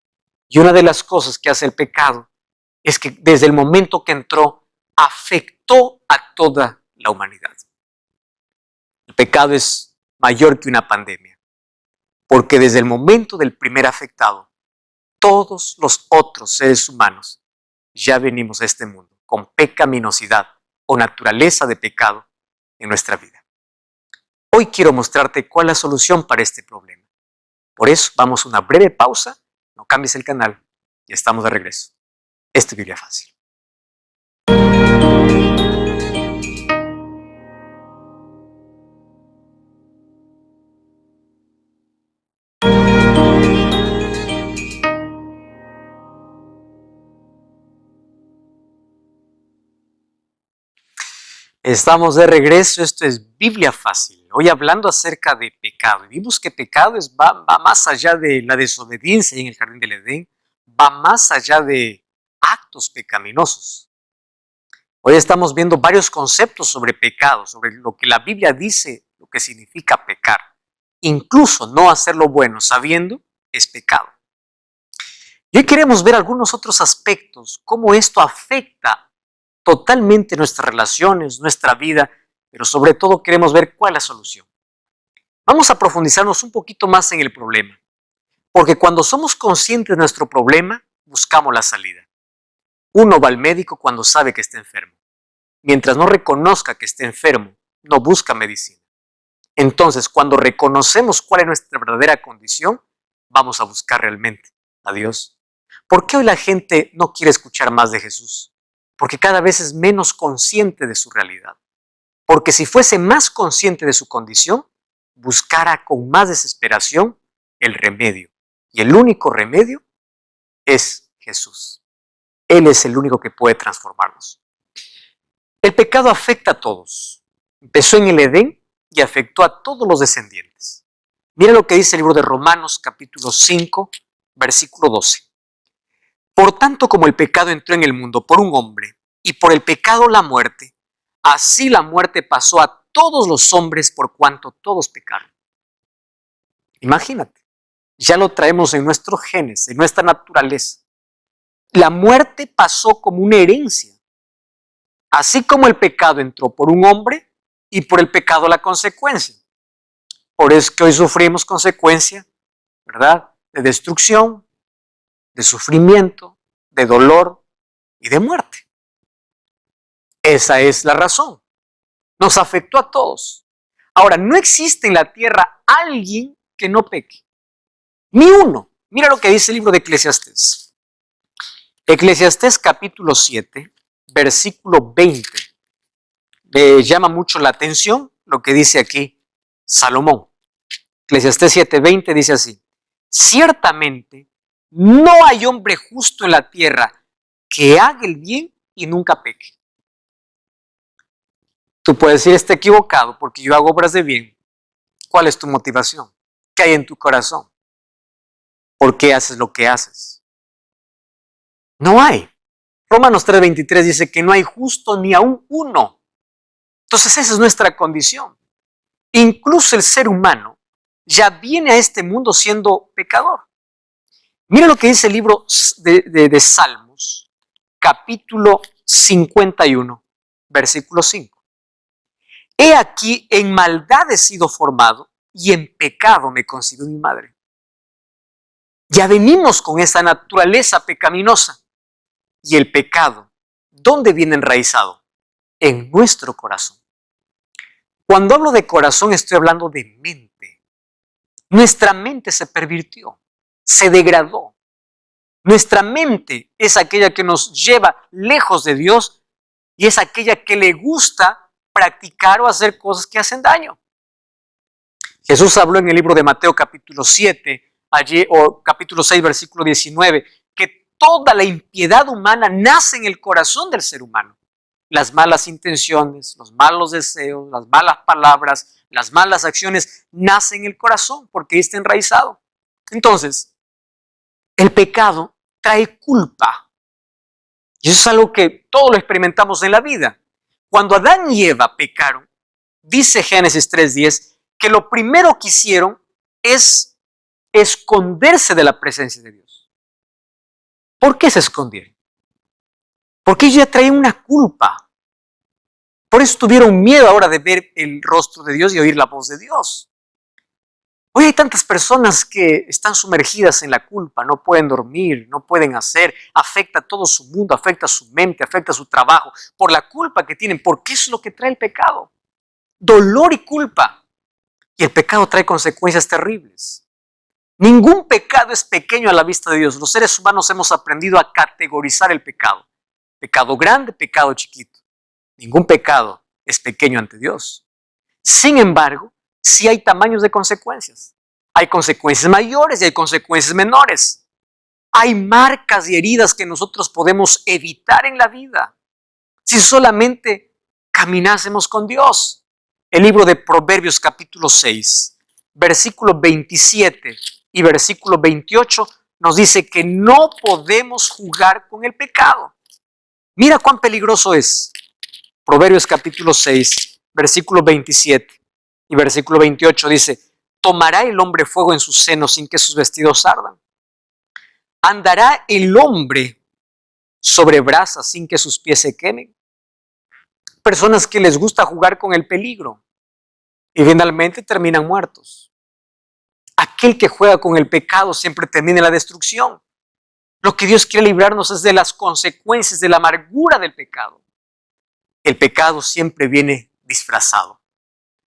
Y una de las cosas que hace el pecado es que desde el momento que entró, afectó a toda la humanidad. El pecado es mayor que una pandemia, porque desde el momento del primer afectado, todos los otros seres humanos ya venimos a este mundo con pecaminosidad o naturaleza de pecado en nuestra vida. Hoy quiero mostrarte cuál es la solución para este problema. Por eso vamos a una breve pausa, no cambies el canal y estamos de regreso. Esto es Biblia Fácil. Estamos de regreso, esto es Biblia Fácil. Hoy hablando acerca de pecado. Y vimos que pecado va más allá de la desobediencia en el jardín del Edén, va más allá de actos pecaminosos. Hoy estamos viendo varios conceptos sobre pecado, sobre lo que la Biblia dice, lo que significa pecar. Incluso no hacer lo bueno sabiendo es pecado. Y hoy queremos ver algunos otros aspectos, cómo esto afecta totalmente nuestras relaciones, nuestra vida, pero sobre todo queremos ver cuál es la solución. Vamos a profundizarnos un poquito más en el problema, porque cuando somos conscientes de nuestro problema, buscamos la salida. Uno va al médico cuando sabe que está enfermo. Mientras no reconozca que está enfermo, no busca medicina. Entonces, cuando reconocemos cuál es nuestra verdadera condición, vamos a buscar realmente a Dios. ¿Por qué hoy la gente no quiere escuchar más de Jesús? Porque cada vez es menos consciente de su realidad. Porque si fuese más consciente de su condición, buscara con más desesperación el remedio. Y el único remedio es Jesús. Él es el único que puede transformarnos. El pecado afecta a todos. Empezó en el Edén y afectó a todos los descendientes. Mira lo que dice el libro de Romanos capítulo 5, versículo 12. Por tanto, como el pecado entró en el mundo por un hombre y por el pecado la muerte, así la muerte pasó a todos los hombres por cuanto todos pecaron. Imagínate, ya lo traemos en nuestros genes, en nuestra naturaleza. La muerte pasó como una herencia. Así como el pecado entró por un hombre y por el pecado la consecuencia. Por eso es que hoy sufrimos consecuencia, ¿verdad? De destrucción, de sufrimiento, de dolor y de muerte. Esa es la razón. Nos afectó a todos. Ahora, no existe en la tierra alguien que no peque. Ni uno. Mira lo que dice el libro de Eclesiastés. Eclesiastés capítulo 7, versículo 20. Me llama mucho la atención lo que dice aquí Salomón. Eclesiastés 7:20 dice así: ciertamente no hay hombre justo en la tierra que haga el bien y nunca peque. Tú puedes decir, está equivocado porque yo hago obras de bien. ¿Cuál es tu motivación? ¿Qué hay en tu corazón? ¿Por qué haces lo que haces? No hay. Romanos 3:23 dice que no hay justo ni aún uno. Entonces esa es nuestra condición. Incluso el ser humano ya viene a este mundo siendo pecador. Mira lo que dice el libro de Salmos, capítulo 51, versículo 5. He aquí, en maldad he sido formado y en pecado me concibió mi madre. Ya venimos con esa naturaleza pecaminosa. Y el pecado, ¿dónde viene enraizado? En nuestro corazón. Cuando hablo de corazón estoy hablando de mente. Nuestra mente se pervirtió, se degradó. Nuestra mente es aquella que nos lleva lejos de Dios y es aquella que le gusta practicar o hacer cosas que hacen daño. Jesús habló en el libro de Mateo capítulo 7, o capítulo 6, versículo 19, que toda la impiedad humana nace en el corazón del ser humano. Las malas intenciones, los malos deseos, las malas palabras, las malas acciones nacen en el corazón porque está enraizado. Entonces, el pecado trae culpa. Y eso es algo que todos lo experimentamos en la vida. Cuando Adán y Eva pecaron, dice Génesis 3:10, que lo primero que hicieron es esconderse de la presencia de Dios. ¿Por qué se escondieron? Porque ellos ya traían una culpa. Por eso tuvieron miedo ahora de ver el rostro de Dios y oír la voz de Dios. Hoy hay tantas personas que están sumergidas en la culpa, no pueden dormir, no pueden hacer, afecta a todo su mundo, afecta a su mente, afecta a su trabajo, por la culpa que tienen, porque eso es lo que trae el pecado. Dolor y culpa. Y el pecado trae consecuencias terribles. Ningún pecado es pequeño a la vista de Dios. Los seres humanos hemos aprendido a categorizar el pecado. Pecado grande, pecado chiquito. Ningún pecado es pequeño ante Dios. Sin embargo, sí hay tamaños de consecuencias. Hay consecuencias mayores y hay consecuencias menores. Hay marcas y heridas que nosotros podemos evitar en la vida si solamente caminásemos con Dios. El libro de Proverbios capítulo 6, versículo 27 y versículo 28 nos dice que no podemos jugar con el pecado. Mira cuán peligroso es. Proverbios capítulo 6, versículo 27 y versículo 28 dice: ¿tomará el hombre fuego en su seno sin que sus vestidos ardan? ¿Andará el hombre sobre brasas sin que sus pies se quemen? Personas que les gusta jugar con el peligro y finalmente terminan muertos. Aquel que juega con el pecado siempre termina en la destrucción. Lo que Dios quiere librarnos es de las consecuencias de la amargura del pecado. El pecado siempre viene disfrazado.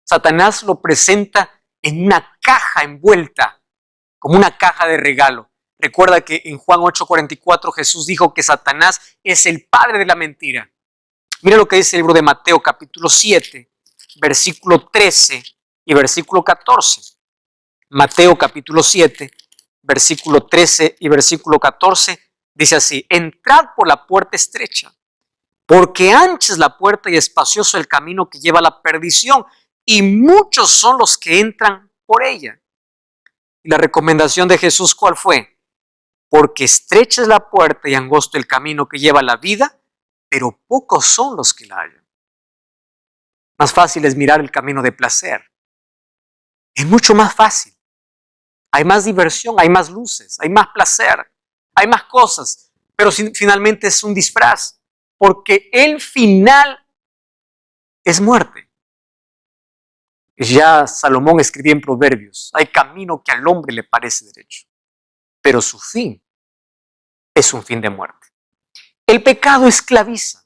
Satanás lo presenta en una caja envuelta, como una caja de regalo. Recuerda que en Juan 8:44 Jesús dijo que Satanás es el padre de la mentira. Mira lo que dice el libro de Mateo capítulo 7, versículo 13 y versículo 14. Mateo capítulo 7, versículo 13 y versículo 14 dice así: entrad por la puerta estrecha, Porque ancha es la puerta y espacioso el camino que lleva a la perdición, y muchos son los que entran por ella. Y la recomendación de Jesús, ¿cuál fue? Porque estrecha es la puerta y angosto el camino que lleva a la vida, pero pocos son los que la hallan. Más fácil es mirar el camino de placer. Es mucho más fácil. Hay más diversión, hay más luces, hay más placer, hay más cosas, pero finalmente es un disfraz, porque el final es muerte. Ya Salomón escribía en Proverbios, hay camino que al hombre le parece derecho, pero su fin es un fin de muerte. El pecado esclaviza.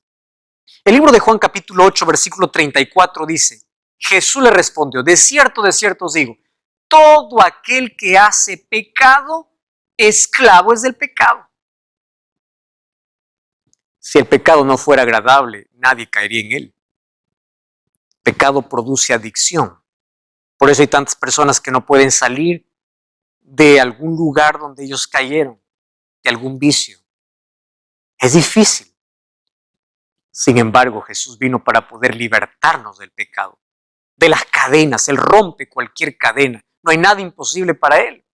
El libro de Juan capítulo 8, versículo 34 dice, Jesús le respondió, de cierto os digo, todo aquel que hace pecado, esclavo es del pecado. Si el pecado no fuera agradable, nadie caería en él. Pecado produce adicción. Por eso hay tantas personas que no pueden salir de algún lugar donde ellos cayeron, de algún vicio. Es difícil. Sin embargo, Jesús vino para poder libertarnos del pecado, de las cadenas. Él rompe cualquier cadena. No hay nada imposible para Él.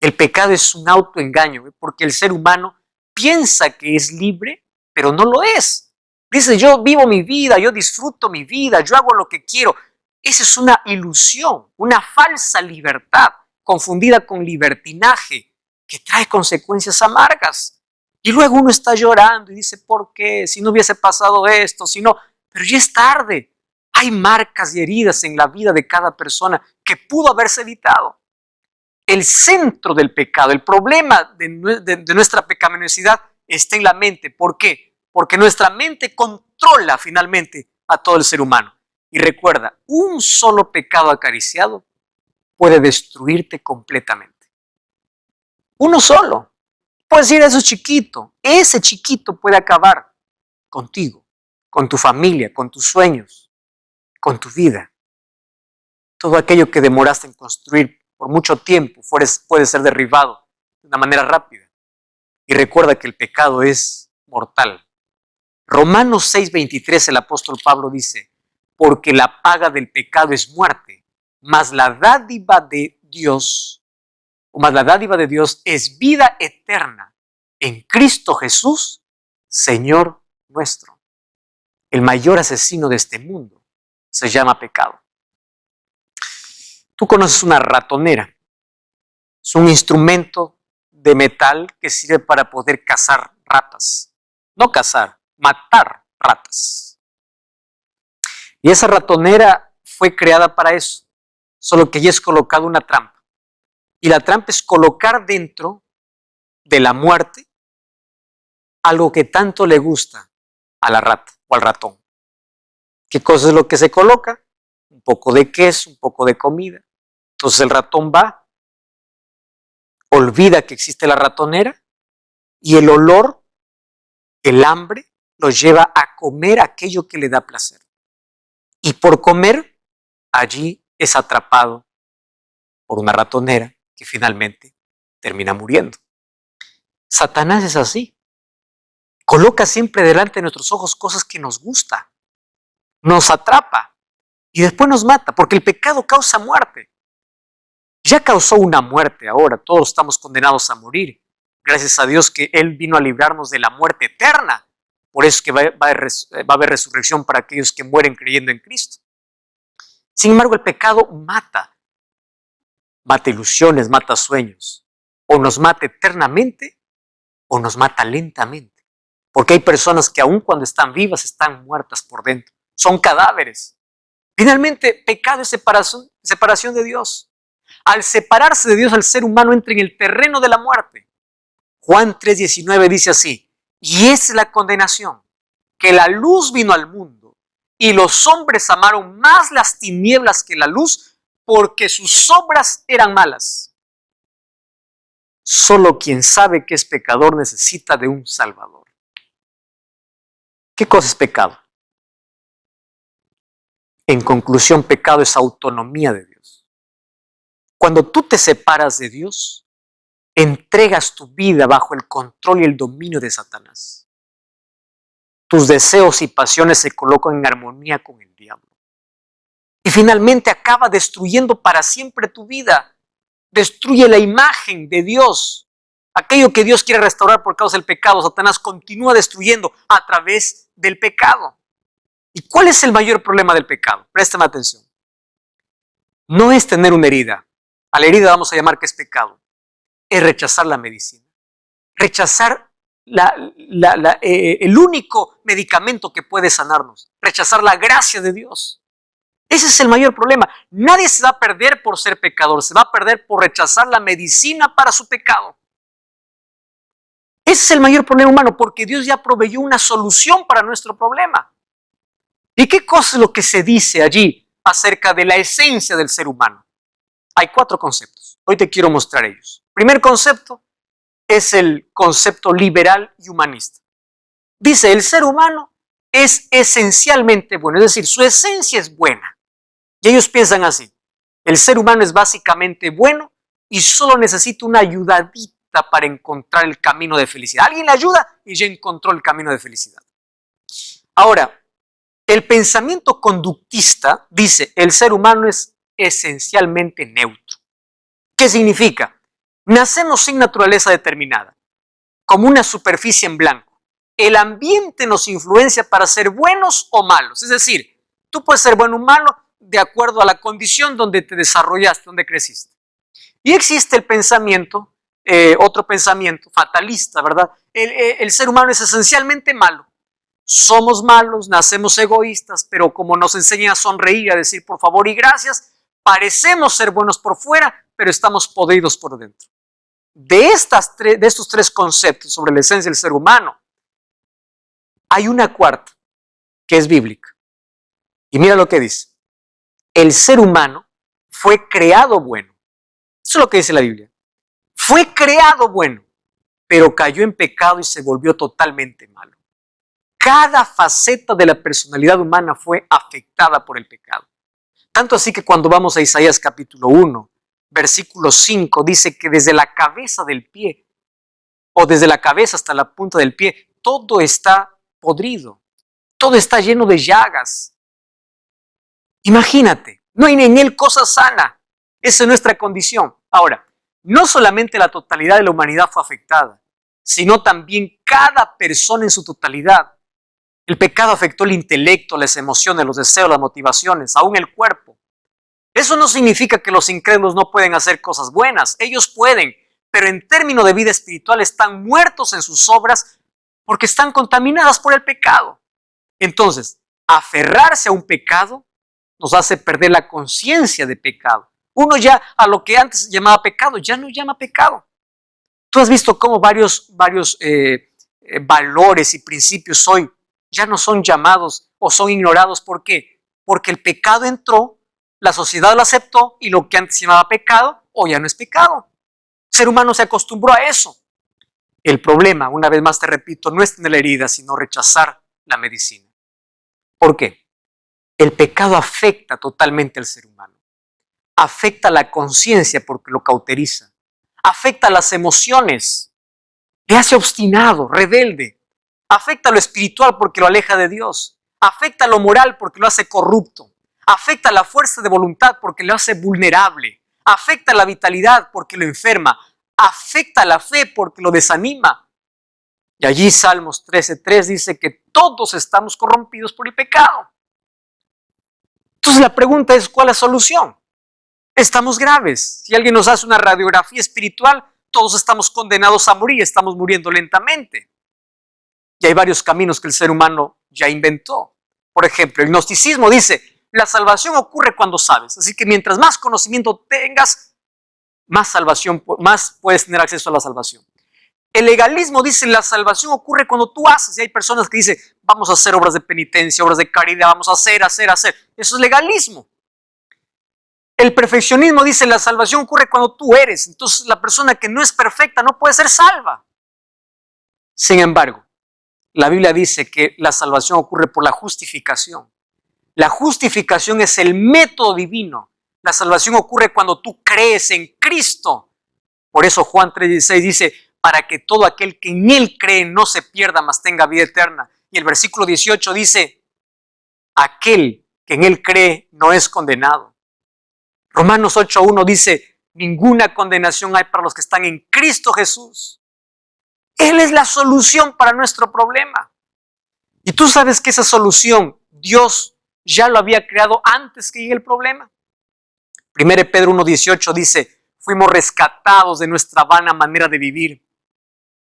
El pecado es un autoengaño, porque el ser humano piensa que es libre, pero no lo es. Dice, yo vivo mi vida, yo disfruto mi vida, yo hago lo que quiero. Esa es una ilusión, una falsa libertad, confundida con libertinaje, que trae consecuencias amargas. Y luego uno está llorando y dice, ¿por qué? Si no hubiese pasado esto, si no, pero ya es tarde. Hay marcas y heridas en la vida de cada persona que pudo haberse evitado. El centro del pecado, el problema de nuestra pecaminosidad está en la mente. ¿Por qué? Porque nuestra mente controla finalmente a todo el ser humano. Y recuerda, un solo pecado acariciado puede destruirte completamente. Uno solo. Puedes decir, eso es chiquito. Ese chiquito puede acabar contigo, con tu familia, con tus sueños, con tu vida. Todo aquello que demoraste en construir por mucho tiempo puede ser derribado de una manera rápida. Y recuerda que el pecado es mortal. Romanos 6:23, el apóstol Pablo dice, porque la paga del pecado es muerte, mas la dádiva de Dios es vida eterna en Cristo Jesús, Señor nuestro. El mayor asesino de este mundo se llama pecado. Tú conoces una ratonera. Es un instrumento de metal que sirve para poder cazar ratas. No cazar, matar ratas. Y esa ratonera fue creada para eso, solo que allí es colocada una trampa. Y la trampa es colocar dentro de la muerte algo que tanto le gusta a la rata o al ratón. ¿Qué cosa es lo que se coloca? Un poco de queso, un poco de comida. Entonces el ratón va, olvida que existe la ratonera y el olor, el hambre, lo lleva a comer aquello que le da placer. Y por comer, allí es atrapado por una ratonera que finalmente termina muriendo. Satanás es así. Coloca siempre delante de nuestros ojos cosas que nos gusta, nos atrapa y después nos mata, porque el pecado causa muerte. Ya causó una muerte ahora, todos estamos condenados a morir. Gracias a Dios que Él vino a librarnos de la muerte eterna. Por eso es que va a haber resurrección para aquellos que mueren creyendo en Cristo. Sin embargo, el pecado mata. Mata ilusiones, mata sueños. O nos mata eternamente o nos mata lentamente. Porque hay personas que aun cuando están vivas están muertas por dentro. Son cadáveres. Finalmente, pecado es separación de Dios. Al separarse de Dios, el ser humano entra en el terreno de la muerte. Juan 3:19 dice así, y es la condenación, que la luz vino al mundo y los hombres amaron más las tinieblas que la luz porque sus obras eran malas. Solo quien sabe que es pecador necesita de un Salvador. ¿Qué cosa es pecado? En conclusión, pecado es autonomía de Dios. Cuando tú te separas de Dios, entregas tu vida bajo el control y el dominio de Satanás. tus deseos y pasiones se colocan en armonía con el diablo. Y finalmente acaba destruyendo para siempre tu vida. Destruye la imagen de Dios. Aquello que Dios quiere restaurar por causa del pecado, Satanás continúa destruyendo a través del pecado. ¿Y cuál es el mayor problema del pecado? Préstame atención. No es tener una herida. A la herida vamos a llamar que es pecado. Es rechazar la medicina. Rechazar el único medicamento que puede sanarnos. Rechazar la gracia de Dios. Ese es el mayor problema. Nadie se va a perder por ser pecador. Se va a perder por rechazar la medicina para su pecado. Ese es el mayor problema humano, porque Dios ya proveyó una solución para nuestro problema. ¿Y qué cosa es lo que se dice allí acerca de la esencia del ser humano? Hay 4 conceptos. Hoy te quiero mostrar ellos. Primer concepto es el concepto liberal y humanista. Dice, el ser humano es esencialmente bueno, es decir, su esencia es buena. Y ellos piensan así, el ser humano es básicamente bueno y solo necesita una ayudadita para encontrar el camino de felicidad. Alguien le ayuda y ya encontró el camino de felicidad. Ahora, el pensamiento conductista dice, el ser humano es esencialmente neutro. ¿Qué significa? Nacemos sin naturaleza determinada, como una superficie en blanco. El ambiente nos influencia para ser buenos o malos. Es decir, tú puedes ser bueno o malo de acuerdo a la condición donde te desarrollaste, donde creciste. Y existe el pensamiento, otro pensamiento fatalista, ¿verdad? El ser humano es esencialmente malo. Somos malos, nacemos egoístas, pero como nos enseñan a sonreír, a decir por favor y gracias, parecemos ser buenos por fuera, pero estamos podridos por dentro. De estos 3 conceptos sobre la esencia del ser humano, hay una cuarta que es bíblica. Y mira lo que dice. El ser humano fue creado bueno. Eso es lo que dice la Biblia. Fue creado bueno, pero cayó en pecado y se volvió totalmente malo. Cada faceta de la personalidad humana fue afectada por el pecado. Tanto así que cuando vamos a Isaías capítulo 1, versículo 5, dice que desde la cabeza del pie, o desde la cabeza hasta la punta del pie, todo está podrido, todo está lleno de llagas. Imagínate, no hay en él cosa sana. Esa es nuestra condición. Ahora, no solamente la totalidad de la humanidad fue afectada, sino también cada persona en su totalidad. El pecado afectó el intelecto, las emociones, los deseos, las motivaciones, aún el cuerpo. Eso no significa que los incrédulos no pueden hacer cosas buenas. Ellos pueden, pero en términos de vida espiritual están muertos en sus obras porque están contaminadas por el pecado. Entonces, aferrarse a un pecado nos hace perder la conciencia de pecado. Uno ya a lo que antes llamaba pecado, ya no llama pecado. Tú has visto cómo varios valores y principios hoy ya no son llamados o son ignorados. ¿Por qué? Porque el pecado entró, la sociedad lo aceptó y lo que antes se llamaba pecado, hoy ya no es pecado. El ser humano se acostumbró a eso. El problema, una vez más te repito, no es tener la herida, sino rechazar la medicina. ¿Por qué? El pecado afecta totalmente al ser humano. Afecta la conciencia porque lo cauteriza. Afecta las emociones. Le hace obstinado, rebelde. Afecta lo espiritual porque lo aleja de Dios. Afecta lo moral porque lo hace corrupto. Afecta la fuerza de voluntad porque lo hace vulnerable. Afecta la vitalidad porque lo enferma. Afecta la fe porque lo desanima. Y allí Salmos 13:3 dice que todos estamos corrompidos por el pecado. Entonces la pregunta es, ¿cuál es la solución? Estamos graves. Si alguien nos hace una radiografía espiritual, todos estamos condenados a morir, estamos muriendo lentamente. Y hay varios caminos que el ser humano ya inventó. Por ejemplo, el gnosticismo dice, la salvación ocurre cuando sabes. Así que mientras más conocimiento tengas, más puedes tener acceso a la salvación. El legalismo dice, la salvación ocurre cuando tú haces. Y hay personas que dicen, vamos a hacer obras de penitencia, obras de caridad, vamos a hacer. Eso es legalismo. El perfeccionismo dice, la salvación ocurre cuando tú eres. Entonces la persona que no es perfecta no puede ser salva. Sin embargo, la Biblia dice que la salvación ocurre por la justificación. La justificación es el método divino. La salvación ocurre cuando tú crees en Cristo. Por eso Juan 3:16 dice, para que todo aquel que en Él cree no se pierda, mas tenga vida eterna. Y y el versículo 18 dice, aquel que en Él cree no es condenado. Romanos 8:1 dice, ninguna condenación hay para los que están en Cristo Jesús. Él es la solución para nuestro problema. Y tú sabes que esa solución Dios ya lo había creado antes que llegue el problema. 1 Pedro 1:18 dice, fuimos rescatados de nuestra vana manera de vivir,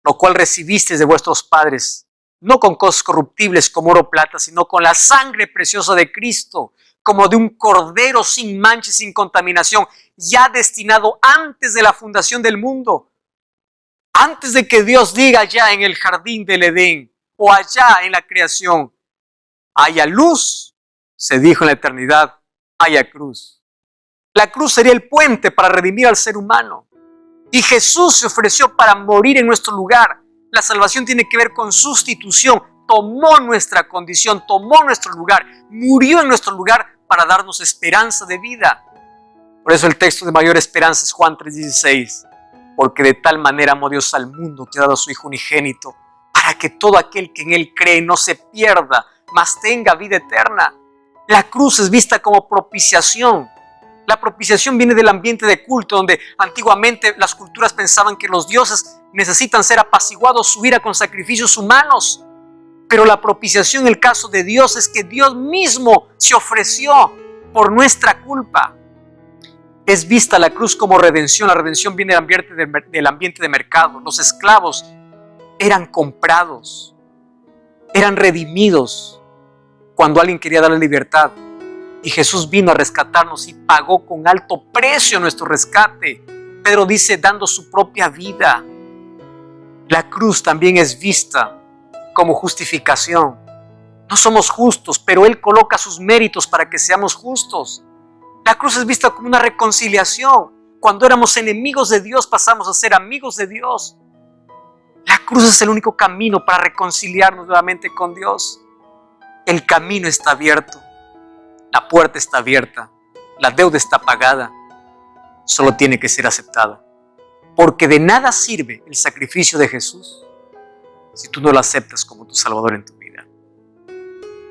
lo cual recibisteis de vuestros padres, no con cosas corruptibles como oro o plata, sino con la sangre preciosa de Cristo, como de un cordero sin mancha y sin contaminación, ya destinado antes de la fundación del mundo. Antes de que Dios diga allá en el jardín del Edén o allá en la creación, haya luz, se dijo en la eternidad, haya cruz. La cruz sería el puente para redimir al ser humano. Y Jesús se ofreció para morir en nuestro lugar. La salvación tiene que ver con sustitución. Tomó nuestra condición, tomó nuestro lugar, murió en nuestro lugar para darnos esperanza de vida. Por eso el texto de mayor esperanza es Juan 3:16. Porque de tal manera amó Dios al mundo que ha dado a su Hijo unigénito, para que todo aquel que en Él cree no se pierda, mas tenga vida eterna. La cruz es vista como propiciación. La propiciación viene del ambiente de culto, donde antiguamente las culturas pensaban que los dioses necesitan ser apaciguados su ira con sacrificios humanos. Pero la propiciación en el caso de Dios es que Dios mismo se ofreció por nuestra culpa. Es vista la cruz como redención. La redención viene del ambiente de mercado. Los esclavos eran comprados, eran redimidos cuando alguien quería darle libertad. Y Jesús vino a rescatarnos y pagó con alto precio nuestro rescate. Pedro dice, dando su propia vida. La cruz también es vista como justificación. No somos justos, pero Él coloca sus méritos para que seamos justos. La cruz es vista como una reconciliación. Cuando éramos enemigos de Dios, pasamos a ser amigos de Dios. La cruz es el único camino para reconciliarnos nuevamente con Dios. El camino está abierto. La puerta está abierta. La deuda está pagada. Solo tiene que ser aceptada. Porque de nada sirve el sacrificio de Jesús si tú no lo aceptas como tu Salvador en tu vida.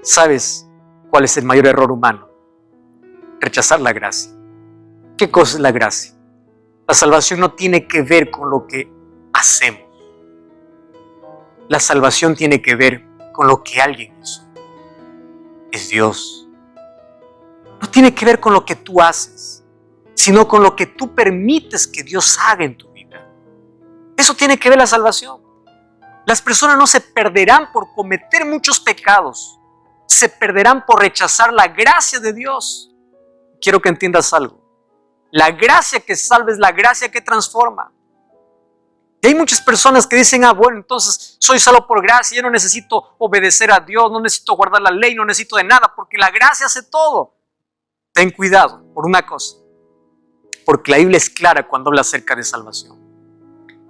¿Sabes cuál es el mayor error humano? Rechazar la gracia. ¿Qué cosa es la gracia? La salvación no tiene que ver con lo que hacemos. La salvación tiene que ver con lo que alguien hizo. Es Dios. No tiene que ver con lo que tú haces, sino con lo que tú permites que Dios haga en tu vida. Eso tiene que ver la salvación. Las personas no se perderán por cometer muchos pecados, se perderán por rechazar la gracia de Dios. Quiero que entiendas algo. La gracia que salva es la gracia que transforma. Y hay muchas personas que dicen, bueno, entonces soy salvo por gracia, yo no necesito obedecer a Dios, no necesito guardar la ley, no necesito de nada, porque la gracia hace todo. Ten cuidado por una cosa, porque la Biblia es clara cuando habla acerca de salvación.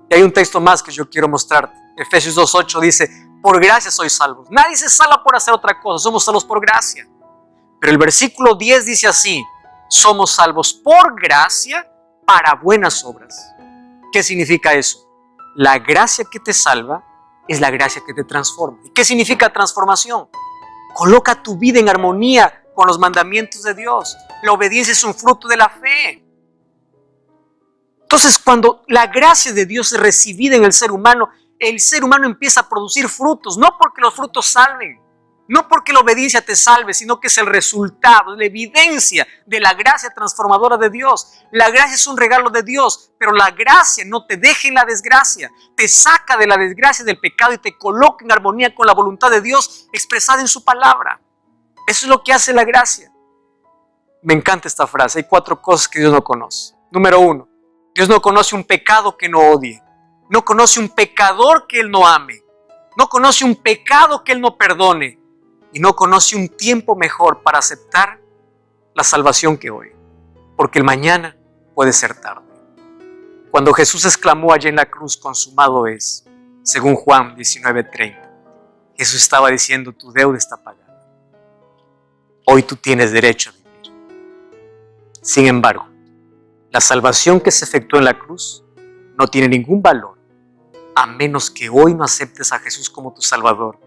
Y hay un texto más que yo quiero mostrarte. Efesios 2:8 dice, por gracia sois salvos. Nadie se salva por hacer otra cosa, somos salvos por gracia. Pero el versículo 10 dice así, somos salvos por gracia para buenas obras. ¿Qué significa eso? La gracia que te salva es la gracia que te transforma. ¿Y qué significa transformación? Coloca tu vida en armonía con los mandamientos de Dios. La obediencia es un fruto de la fe. Entonces, cuando la gracia de Dios es recibida en el ser humano empieza a producir frutos, no porque los frutos salven, no porque la obediencia te salve, sino que es el resultado, la evidencia de la gracia transformadora de Dios. La gracia es un regalo de Dios, pero la gracia no te deja en la desgracia, te saca de la desgracia del pecado y te coloca en armonía con la voluntad de Dios expresada en su palabra. Eso es lo que hace la gracia. Me encanta esta frase. Hay 4 cosas que Dios no conoce. Número 1, Dios no conoce un pecado que no odie. No conoce un pecador que Él no ame. No conoce un pecado que Él no perdone. Y no conoce un tiempo mejor para aceptar la salvación que hoy. Porque el mañana puede ser tarde. Cuando Jesús exclamó allá en la cruz, consumado es, según Juan 19:30, Jesús estaba diciendo, tu deuda está pagada. Hoy tú tienes derecho a vivir. Sin embargo, la salvación que se efectuó en la cruz no tiene ningún valor a menos que hoy no aceptes a Jesús como tu Salvador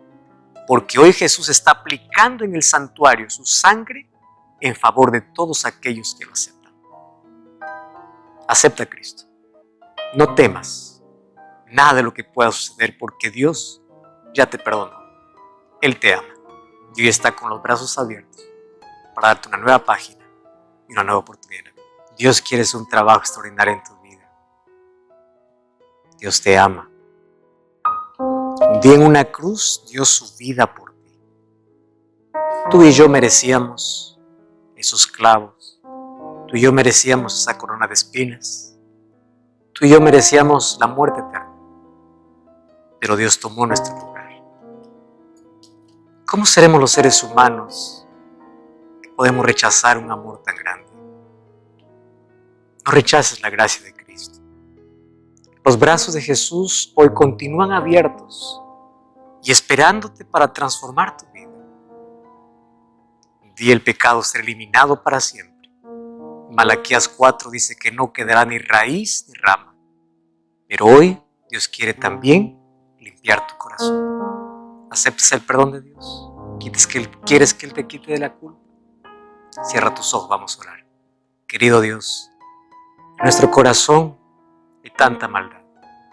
porque hoy Jesús está aplicando en el santuario su sangre en favor de todos aquellos que lo aceptan. Acepta a Cristo. No temas nada de lo que pueda suceder, porque Dios ya te perdonó. Él te ama y hoy está con los brazos abiertos para darte una nueva página y una nueva oportunidad. Dios quiere hacer un trabajo extraordinario en tu vida. Dios te ama. Un día en una cruz dio su vida por ti. Tú y yo merecíamos esos clavos. Tú y yo merecíamos esa corona de espinas. Tú y yo merecíamos la muerte eterna. Pero Dios tomó nuestro lugar. ¿Cómo seremos los seres humanos que podemos rechazar un amor tan grande? No rechaces la gracia de Cristo. Los brazos de Jesús hoy continúan abiertos y esperándote para transformar tu vida. Un día el pecado será eliminado para siempre. Malaquías 4 dice que no quedará ni raíz ni rama. Pero hoy Dios quiere también limpiar tu corazón. ¿Aceptas el perdón de Dios? ¿Quieres que Él te quite de la culpa? Cierra tus ojos, vamos a orar. Querido Dios, en nuestro corazón hay tanta maldad.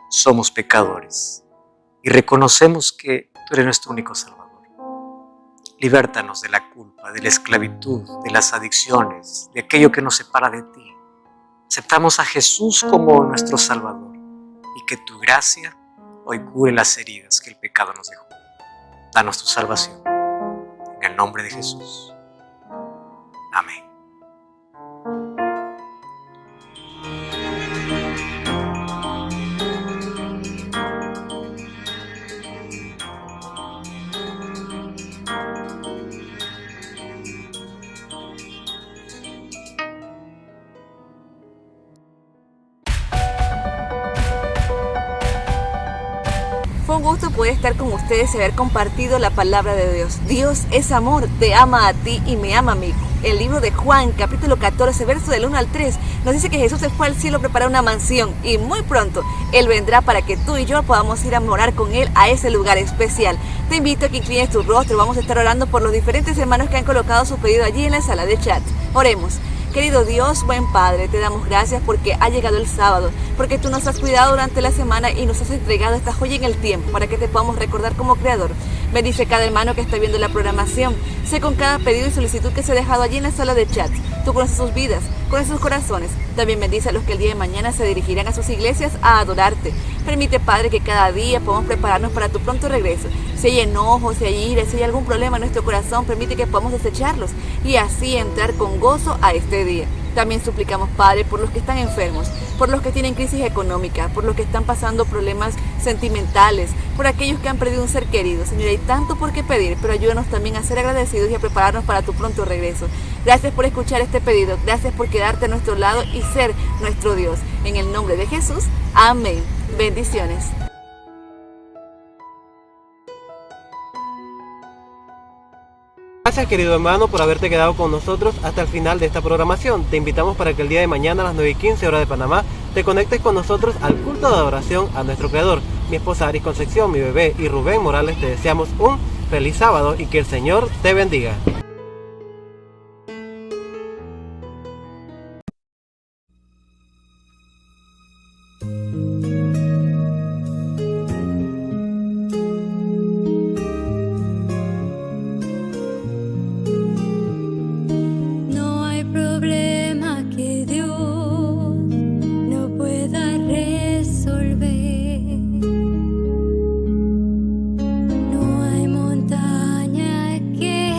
Somos pecadores y reconocemos que tú eres nuestro único Salvador. Libértanos de la culpa, de la esclavitud, de las adicciones, de aquello que nos separa de ti. Aceptamos a Jesús como nuestro Salvador y que tu gracia hoy cure las heridas que el pecado nos dejó. Danos tu salvación. En el nombre de Jesús. Amén. Fue un gusto poder estar con ustedes y haber compartido la palabra de Dios. Dios es amor, te ama a ti y me ama a mí. El libro de Juan, capítulo 14, verso del 1 al 3, nos dice que Jesús se fue al cielo a preparar una mansión y muy pronto Él vendrá para que tú y yo podamos ir a morar con Él a ese lugar especial. Te invito a que inclines tu rostro, vamos a estar orando por los diferentes hermanos que han colocado su pedido allí en la sala de chat. Oremos. Querido Dios, buen Padre, te damos gracias porque ha llegado el sábado, porque tú nos has cuidado durante la semana y nos has entregado esta joya en el tiempo para que te podamos recordar como Creador. Bendice cada hermano que está viendo la programación. Sé con cada pedido y solicitud que se ha dejado allí en la sala de chat. Tú conoces sus vidas, conoces sus corazones. También bendice a los que el día de mañana se dirigirán a sus iglesias a adorarte. Permite, Padre, que cada día podamos prepararnos para tu pronto regreso. Si hay enojos, si hay ira, si hay algún problema en nuestro corazón, permite que podamos desecharlos y así entrar con gozo a este día. También suplicamos, Padre, por los que están enfermos, por los que tienen crisis económica, por los que están pasando problemas sentimentales, por aquellos que han perdido un ser querido. Señor, hay tanto por qué pedir, pero ayúdanos también a ser agradecidos y a prepararnos para tu pronto regreso. Gracias por escuchar este pedido, gracias por quedarte a nuestro lado y ser nuestro Dios. En el nombre de Jesús, amén. Bendiciones. Gracias, querido hermano, por haberte quedado con nosotros hasta el final de esta programación. Te invitamos para que el día de mañana a las 9:15 hora de Panamá te conectes con nosotros al culto de adoración a nuestro Creador. Mi esposa Aris Concepción, mi bebé y Rubén Morales te deseamos un feliz sábado y que el Señor te bendiga. No hay montaña que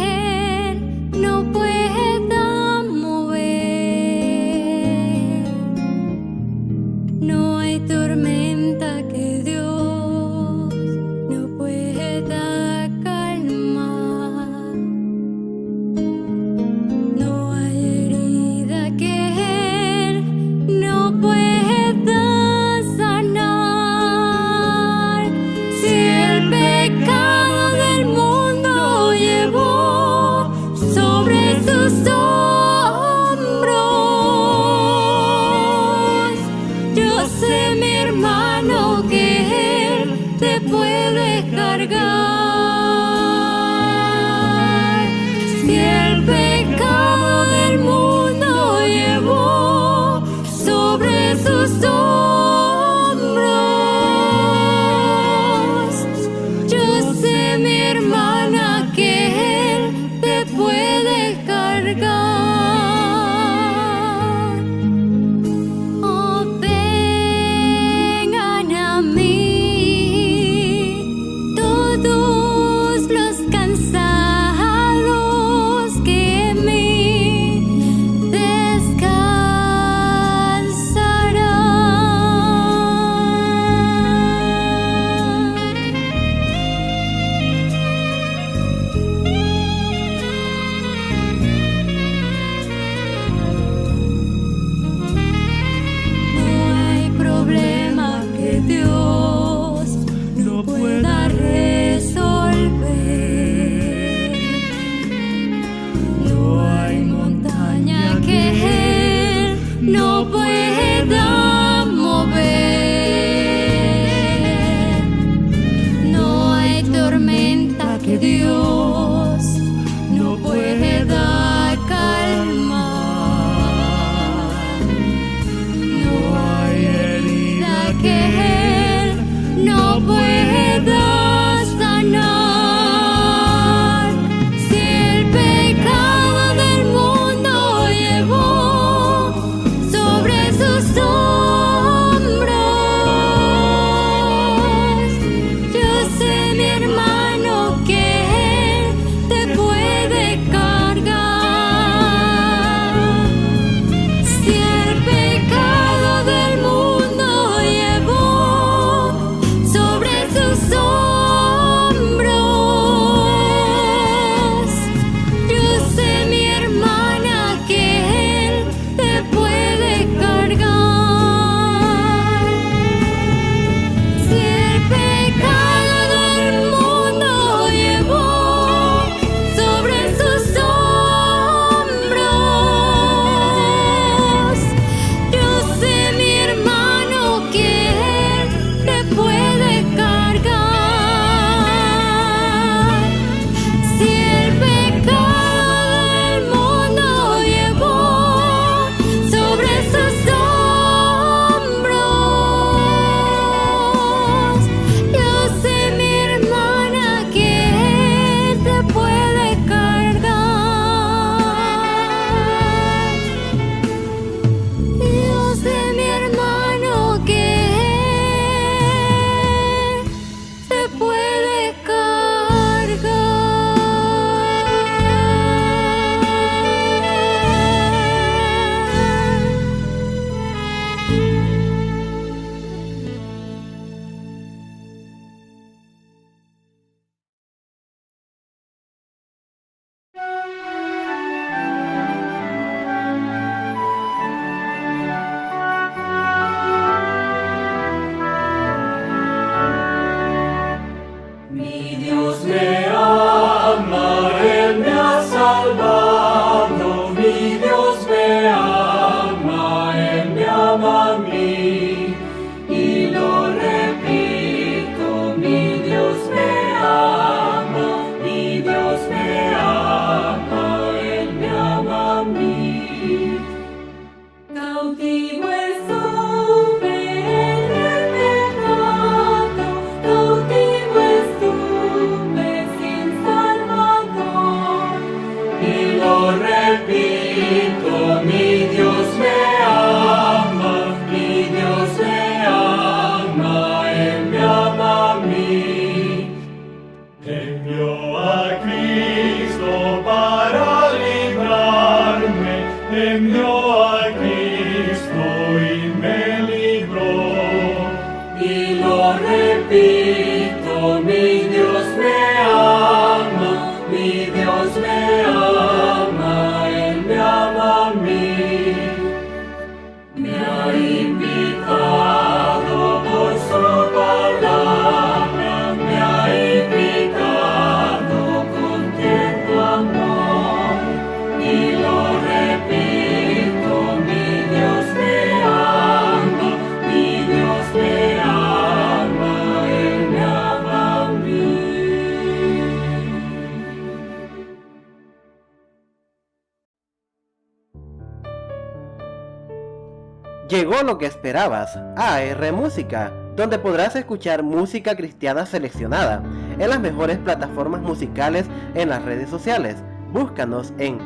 Llegó lo que esperabas, AR Música, donde podrás escuchar música cristiana seleccionada en las mejores plataformas musicales en las redes sociales. Búscanos en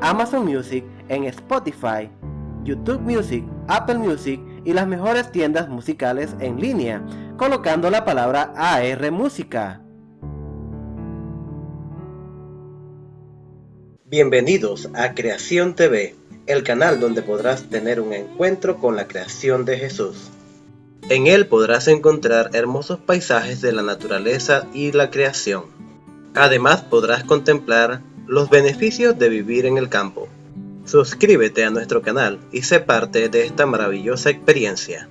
Amazon Music, en Spotify, YouTube Music, Apple Music y las mejores tiendas musicales en línea, colocando la palabra AR Música. Bienvenidos a Creación TV, el canal donde podrás tener un encuentro con la creación de Jesús. En él podrás encontrar hermosos paisajes de la naturaleza y la creación. Además podrás contemplar los beneficios de vivir en el campo. Suscríbete a nuestro canal y sé parte de esta maravillosa experiencia.